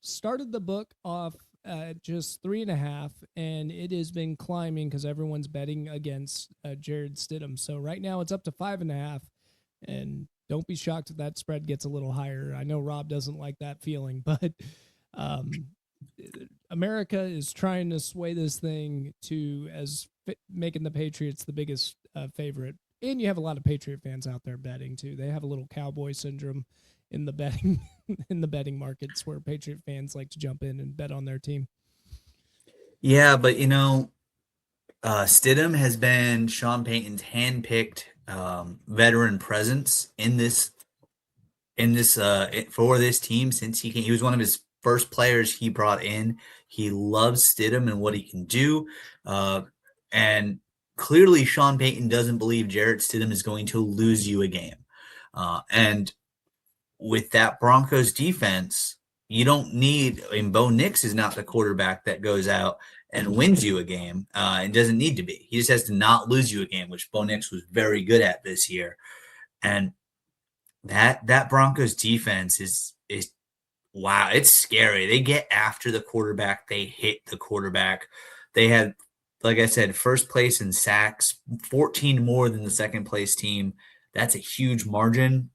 started the book off at just 3.5, and it has been climbing because everyone's betting against Jared Stidham. So right now it's up to 5.5, and don't be shocked if that spread gets a little higher. I know Rob doesn't like that feeling, but America is trying to sway this thing to making the Patriots the biggest favorite. And you have a lot of Patriot fans out there betting too. They have a little cowboy syndrome in the betting markets, where Patriot fans like to jump in and bet on their team. Yeah, but Stidham has been Sean Payton's handpicked veteran presence in this for this team since he came. He was one of his first players he brought in. He loves Stidham and what he can do, and clearly Sean Payton doesn't believe Jarrett Stidham is going to lose you a game. And with that Broncos defense, you don't need, Bo Nix is not the quarterback that goes out and wins you a game. It doesn't need to be. He just has to not lose you a game, which Bo Nix was very good at this year. And that Broncos defense is wow, it's scary. They get after the quarterback. They hit the quarterback. They had, like I said, first place in sacks, 14 more than the second place team. That's a huge margin.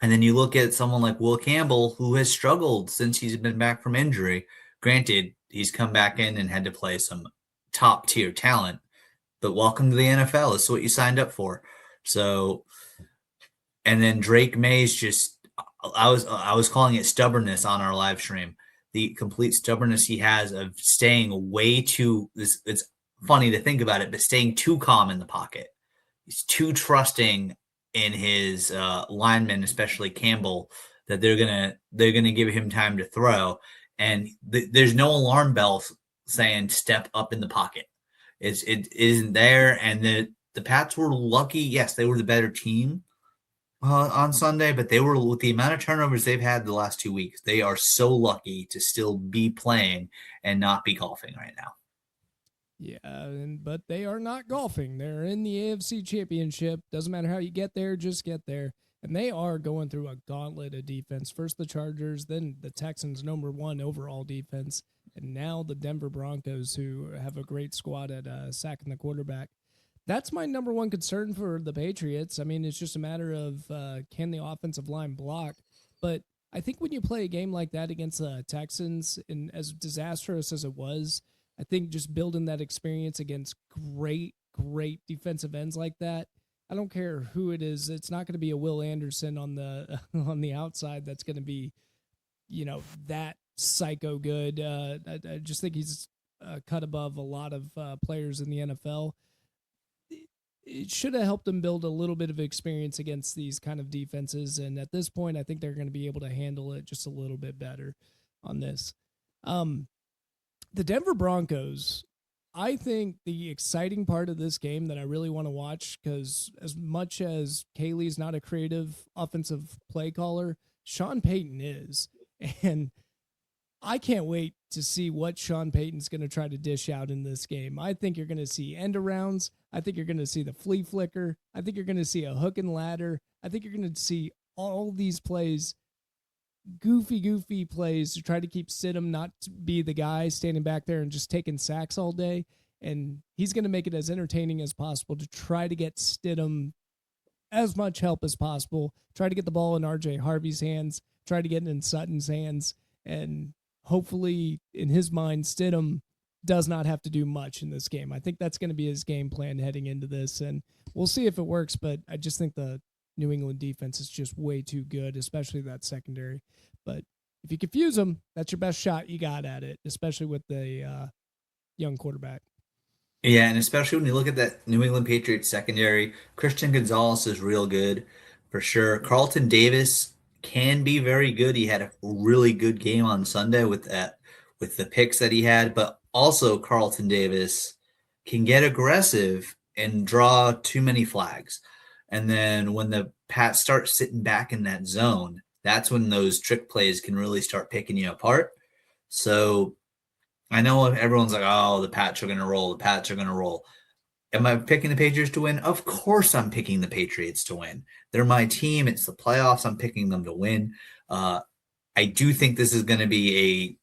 And then you look at someone like Will Campbell, who has struggled since he's been back from injury. Granted, he's come back in and had to play some top tier talent, but welcome to the NFL. It's what you signed up for. So, and then Drake May's just, I was calling it stubbornness on our live stream. The complete stubbornness he has of staying way too, it's funny to think about it, but staying too calm in the pocket. He's too trusting in his linemen, especially Campbell, that they're gonna give him time to throw, and there's no alarm bell saying step up in the pocket. It isn't there, and the Pats were lucky. Yes, they were the better team on Sunday, but they were, with the amount of turnovers they've had the last 2 weeks, they are so lucky to still be playing and not be golfing right now. Yeah, but they are not golfing. They're in the AFC Championship. Doesn't matter how you get there, just get there. And they are going through a gauntlet of defense. First the Chargers, then the Texans, number 1 overall defense, and now the Denver Broncos, who have a great squad at sacking the quarterback. That's my number 1 concern for the Patriots. I mean, it's just a matter of can the offensive line block? But I think when you play a game like that against the Texans, and as disastrous as it was, I think just building that experience against great defensive ends like that, I don't care who it is. It's not going to be a Will Anderson on the on the outside that's going to be, that psycho good. I just think he's cut above a lot of players in the NFL. It should have helped them build a little bit of experience against these kind of defenses, and at this point, I think they're going to be able to handle it just a little bit better on this. The Denver Broncos, I think the exciting part of this game that I really want to watch, because as much as Kaylee's not a creative offensive play caller, Sean Payton is. And I can't wait to see what Sean Payton's going to try to dish out in this game. I think you're going to see end arounds. I think you're going to see the flea flicker. I think you're going to see a hook and ladder. I think you're going to see all these plays, goofy plays to try to keep Stidham not to be the guy standing back there and just taking sacks all day. And he's going to make it as entertaining as possible to try to get Stidham as much help as possible, try to get the ball in RJ Harvey's hands, try to get it in Sutton's hands, and hopefully in his mind, Stidham does not have to do much in this game. I think that's going to be his game plan heading into this, and we'll see if it works, but I just think the New England defense is just way too good, especially that secondary. But if you confuse them, that's your best shot you got at it, especially with the young quarterback. Yeah, and especially when you look at that New England Patriots secondary, Christian Gonzalez is real good for sure. Carlton Davis can be very good. He had a really good game on Sunday with the picks that he had, but also Carlton Davis can get aggressive and draw too many flags. And then when the Pats start sitting back in that zone, that's when those trick plays can really start picking you apart. So I know everyone's like, oh, the Pats are going to roll. The Pats are going to roll. Am I picking the Patriots to win? Of course I'm picking the Patriots to win. They're my team. It's the playoffs. I'm picking them to win. I do think this is going to be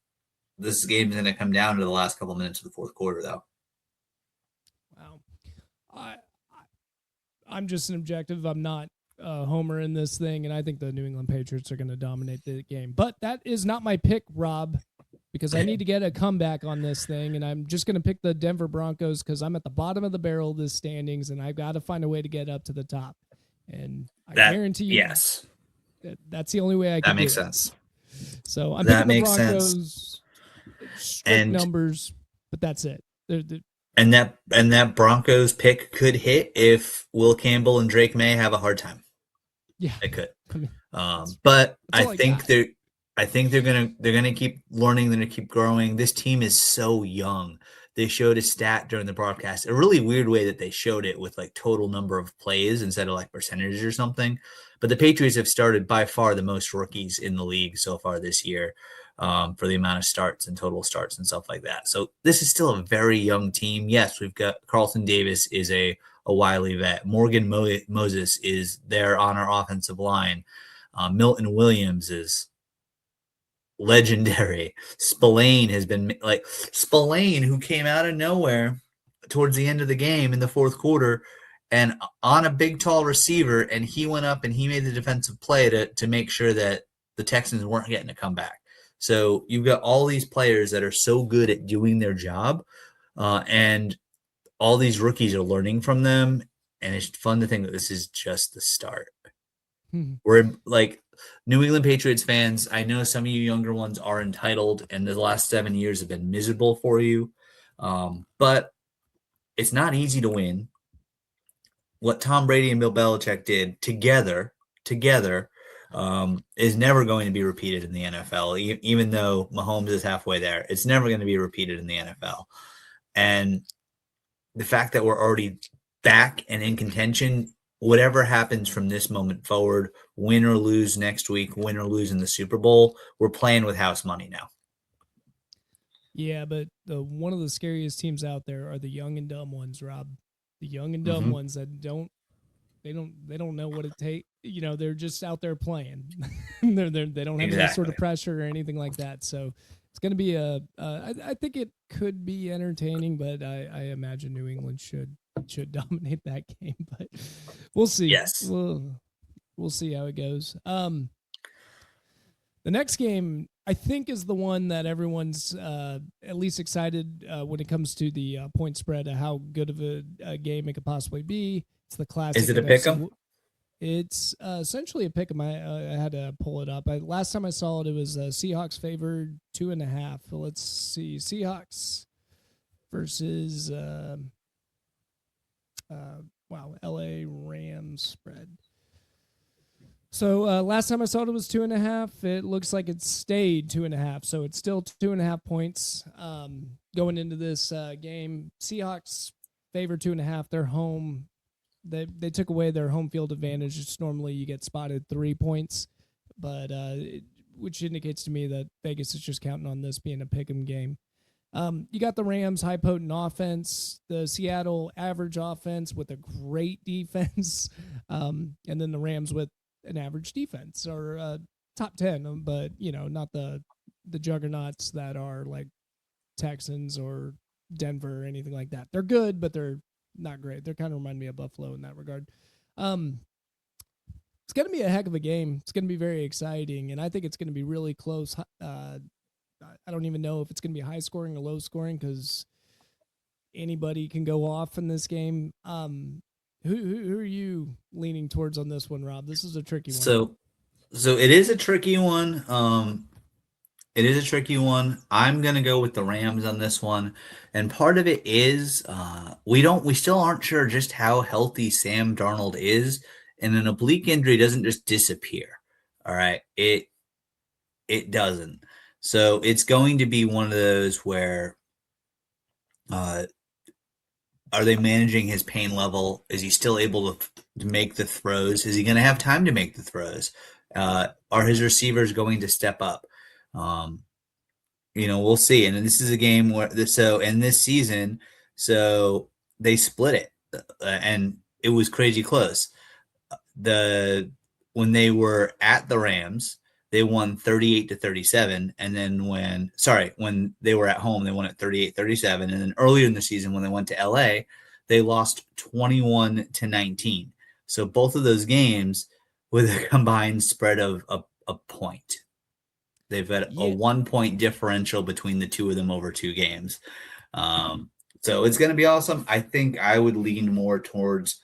this game is going to come down to the last couple minutes of the fourth quarter, though. Wow. I'm just an objective. I'm not a homer in this thing, and I think the New England Patriots are going to dominate the game. But that is not my pick, Rob, because I need to get a comeback on this thing, and I'm just going to pick the Denver Broncos because I'm at the bottom of the barrel of the standings, and I've got to find a way to get up to the top. And I guarantee you, yes, that's the only way I can. That makes do sense. It. So I'm that picking the makes Broncos. Sense. Strict numbers, but that's it. And that Broncos pick could hit if Will Campbell and Drake May have a hard time. Yeah, it could. I mean, but I think they're gonna keep learning. They're gonna keep growing. This team is so young. They showed a stat during the broadcast, a really weird way that they showed it with like total number of plays instead of like percentages or something. But the Patriots have started by far the most rookies in the league so far this year. For the amount of starts and total starts and stuff like that. So this is still a very young team. Yes, we've got Carlton Davis is a wily vet. Morgan Moses is there on our offensive line. Milton Williams is legendary. Spillane has been Spillane, who came out of nowhere towards the end of the game in the fourth quarter and on a big, tall receiver, and he went up and he made the defensive play to make sure that the Texans weren't getting a comeback. So you've got all these players that are so good at doing their job, and all these rookies are learning from them. And it's fun to think that this is just the start. We're like New England Patriots fans. I know some of you younger ones are entitled, and the last 7 years have been miserable for you. But it's not easy to win. What Tom Brady and Bill Belichick did together is never going to be repeated in the NFL, even though Mahomes is halfway there. It's never going to be repeated in the NFL. And the fact that we're already back and in contention, whatever happens from this moment forward, win or lose next week, win or lose in the Super Bowl, we're playing with house money now. Yeah, but one of the scariest teams out there are the young and dumb ones, Rob. The young and dumb ones that They don't know what it takes. They're just out there playing. They don't have any sort of Exactly. pressure or anything like that. So it's going to be I think it could be entertaining, but I imagine New England should dominate that game. But we'll see. Yes. We'll see how it goes. The next game, I think, is the one that everyone's at least excited when it comes to the point spread of how good of a game it could possibly be. It's the classic. Is it a NFC pick'em? It's essentially a pick'em. I had to pull it up. Last time I saw it, it was Seahawks favored 2.5. Let's see, Seahawks versus LA Rams spread. So last time I saw it was 2.5. It looks like it stayed 2.5. So it's still 2.5 points going into this game. Seahawks favor 2.5. They're home. They took away their home field advantage. It's normally you get spotted 3 points, but which indicates to me that Vegas is just counting on this being a pick'em game. You got the Rams, high potent offense, the Seattle average offense with a great defense, and then the Rams with an average defense or top 10, but not the juggernauts that are like Texans or Denver or anything like that. They're good, but they're not great. They kind of remind me of Buffalo in that regard. It's going to be a heck of a game. It's going to be very exciting, and I think it's going to be really close. I don't even know if it's going to be high scoring or low scoring because anybody can go off in this game. Who are you leaning towards on this one, Rob? This is a tricky one. So it is a tricky one. I'm gonna go with the Rams on this one, and part of it is we still aren't sure just how healthy Sam Darnold is, and an oblique injury doesn't just disappear. All right, it doesn't. So it's going to be one of those where are they managing his pain level? Is he still able to make the throws? Is he going to have time to make the throws? Are his receivers going to step up? We'll see. And this is a game where in this season, so they split it, and it was crazy close. When they were at the Rams, they won 38-37, and then when they were at home, they won at 38-37, and then earlier in the season when they went to LA, they lost 21-19. So both of those games with a combined spread of a point. They've had a 1 point differential between the two of them over 2 games. So it's going to be awesome. I think I would lean more towards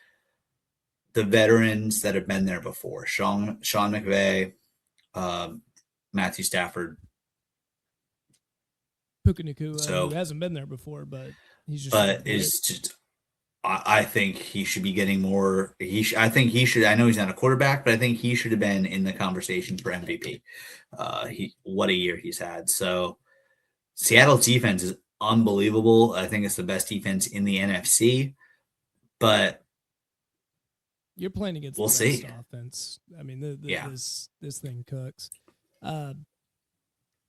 the veterans that have been there before. Sean McVay, Matthew Stafford, Puka Nacua, who hasn't been there before, but he's just. But is just. I think he should be getting more. I think he should. I know he's not a quarterback, but I think he should have been in the conversation for MVP. What a year he's had. So Seattle's defense is unbelievable. I think it's the best defense in the NFC. But you're playing against we'll the see. Best offense. I mean, this thing cooks.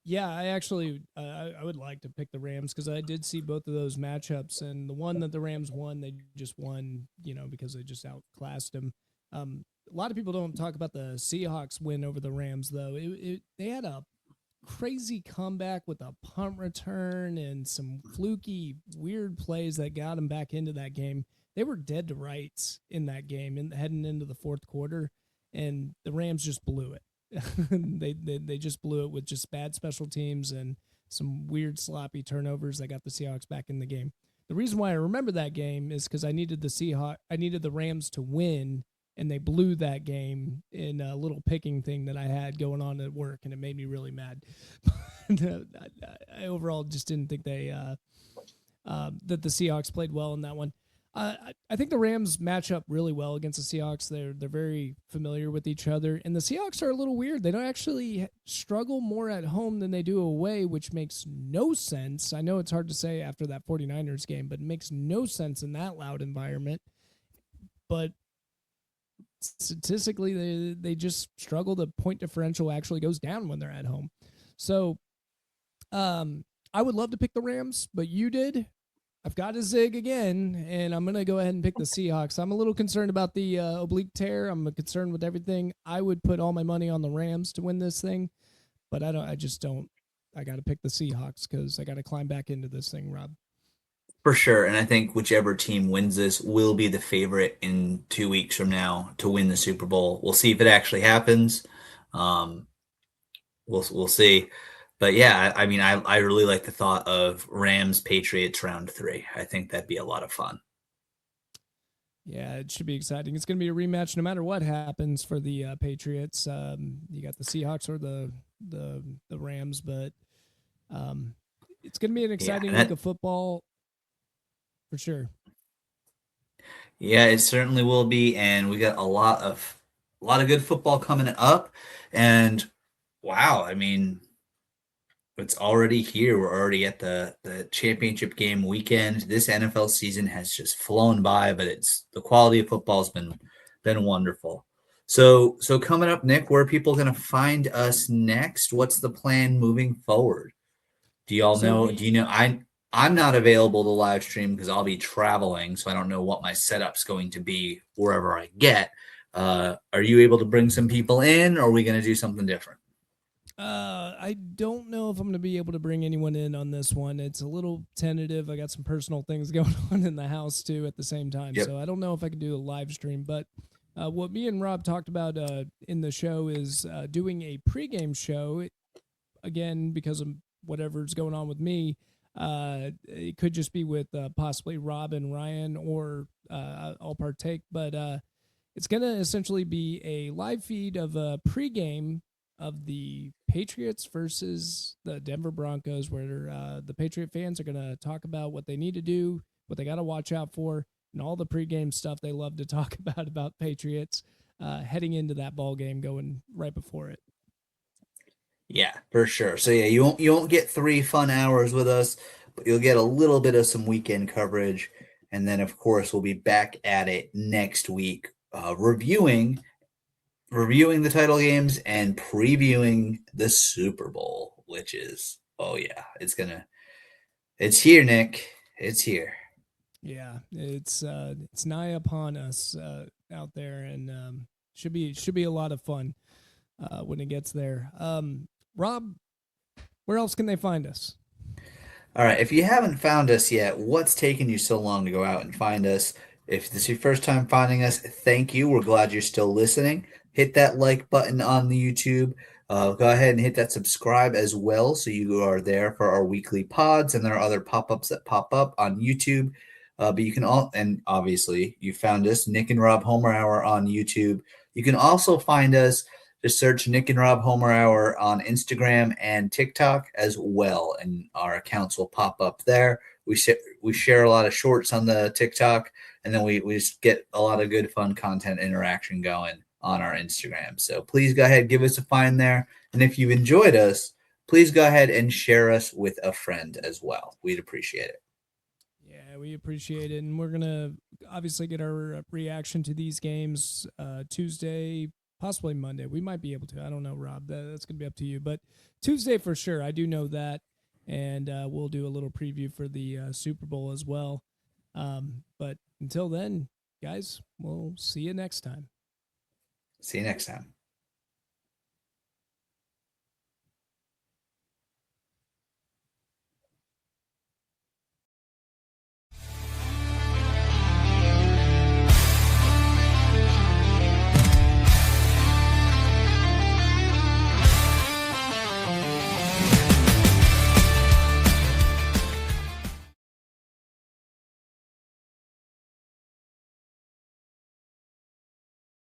Yeah, I actually I would like to pick the Rams because I did see both of those matchups, and the one that the Rams won, they just won, because they just outclassed them. A lot of people don't talk about the Seahawks win over the Rams, though. They had a crazy comeback with a punt return and some fluky, weird plays that got them back into that game. They were dead to rights in that game and heading into the fourth quarter, and the Rams just blew it. They just blew it with just bad special teams and some weird sloppy turnovers that got the Seahawks back in the game. The reason why I remember that game is because I needed the Rams to win, and they blew that game in a little picking thing that I had going on at work, and it made me really mad. I overall just didn't think that the Seahawks played well in that one. I think the Rams match up really well against the Seahawks. They're very familiar with each other, and the Seahawks are a little weird. They don't actually struggle more at home than they do away, which makes no sense. I know it's hard to say after that 49ers game, but it makes no sense in that loud environment. But statistically, they just struggle. The point differential actually goes down when they're at home. So I would love to pick the Rams, but you did. I've got to zig again, and I'm going to go ahead and pick the Seahawks. I'm a little concerned about the oblique tear. I'm concerned with everything. I would put all my money on the Rams to win this thing, but I just don't. I got to pick the Seahawks because I got to climb back into this thing, Rob. For sure. And I think whichever team wins this will be the favorite in 2 weeks from now to win the Super Bowl. We'll see if it actually happens. Um, we'll see. But yeah, I mean, I really like the thought of Rams Patriots round 3. I think that'd be a lot of fun. Yeah, it should be exciting. It's going to be a rematch no matter what happens for the Patriots. You got the Seahawks or the Rams, but it's going to be an exciting week of football for sure. Yeah, it certainly will be, and we got a lot of good football coming up. And wow, I mean, it's already here. We're already at the championship game weekend. This NFL season has just flown by, but the quality of football has been wonderful. So coming up, Nick, where are people going to find us next? What's the plan moving forward? Do you know? I'm not available to live stream because I'll be traveling, so I don't know what my setup's going to be wherever I get. Are you able to bring some people in, or are we going to do something different? I don't know if I'm going to be able to bring anyone in on this one. It's a little tentative. I got some personal things going on in the house too at the same time, so I don't know if I can do a live stream. But what me and Rob talked about in the show is doing a pregame show. Again, because of whatever's going on with me, it could just be with possibly Rob and Ryan, or I'll partake. But it's going to essentially be a live feed of a pregame of the Patriots versus the Denver Broncos, where the Patriot fans are going to talk about what they need to do, what they got to watch out for, and all the pregame stuff they love to talk about Patriots heading into that ball game, going right before it. Yeah, for sure. So yeah, you won't get 3 fun hours with us, but you'll get a little bit of some weekend coverage, and then of course we'll be back at it next week, reviewing the title games and previewing the Super Bowl, which is it's here, Nick. It's here. Yeah, it's nigh upon us out there, and should be a lot of fun when it gets there. Rob, where else can they find us? All right, if you haven't found us yet, what's taking you so long to go out and find us? If this is your first time finding us, thank you. We're glad you're still listening. Hit that like button on the YouTube. Go ahead and hit that subscribe as well, so you are there for our weekly pods, and there are other pop-ups that pop up on YouTube. But you can and obviously you found us, Nick and Rob Homer Hour on YouTube. You can also find us. Just search Nick and Rob Homer Hour on Instagram and TikTok as well, and our accounts will pop up there. We share a lot of shorts on the TikTok, and then we just get a lot of good, fun content interaction going on our Instagram. So please go ahead, give us a find there. And if you've enjoyed us, please go ahead and share us with a friend as well. We'd appreciate it. Yeah, we appreciate it. And we're going to obviously get our reaction to these games Tuesday, possibly Monday. We might be able to. I don't know, Rob. That's going to be up to you. But Tuesday for sure. I do know that. And we'll do a little preview for the Super Bowl as well. But until then, guys, we'll see you next time. See you next time.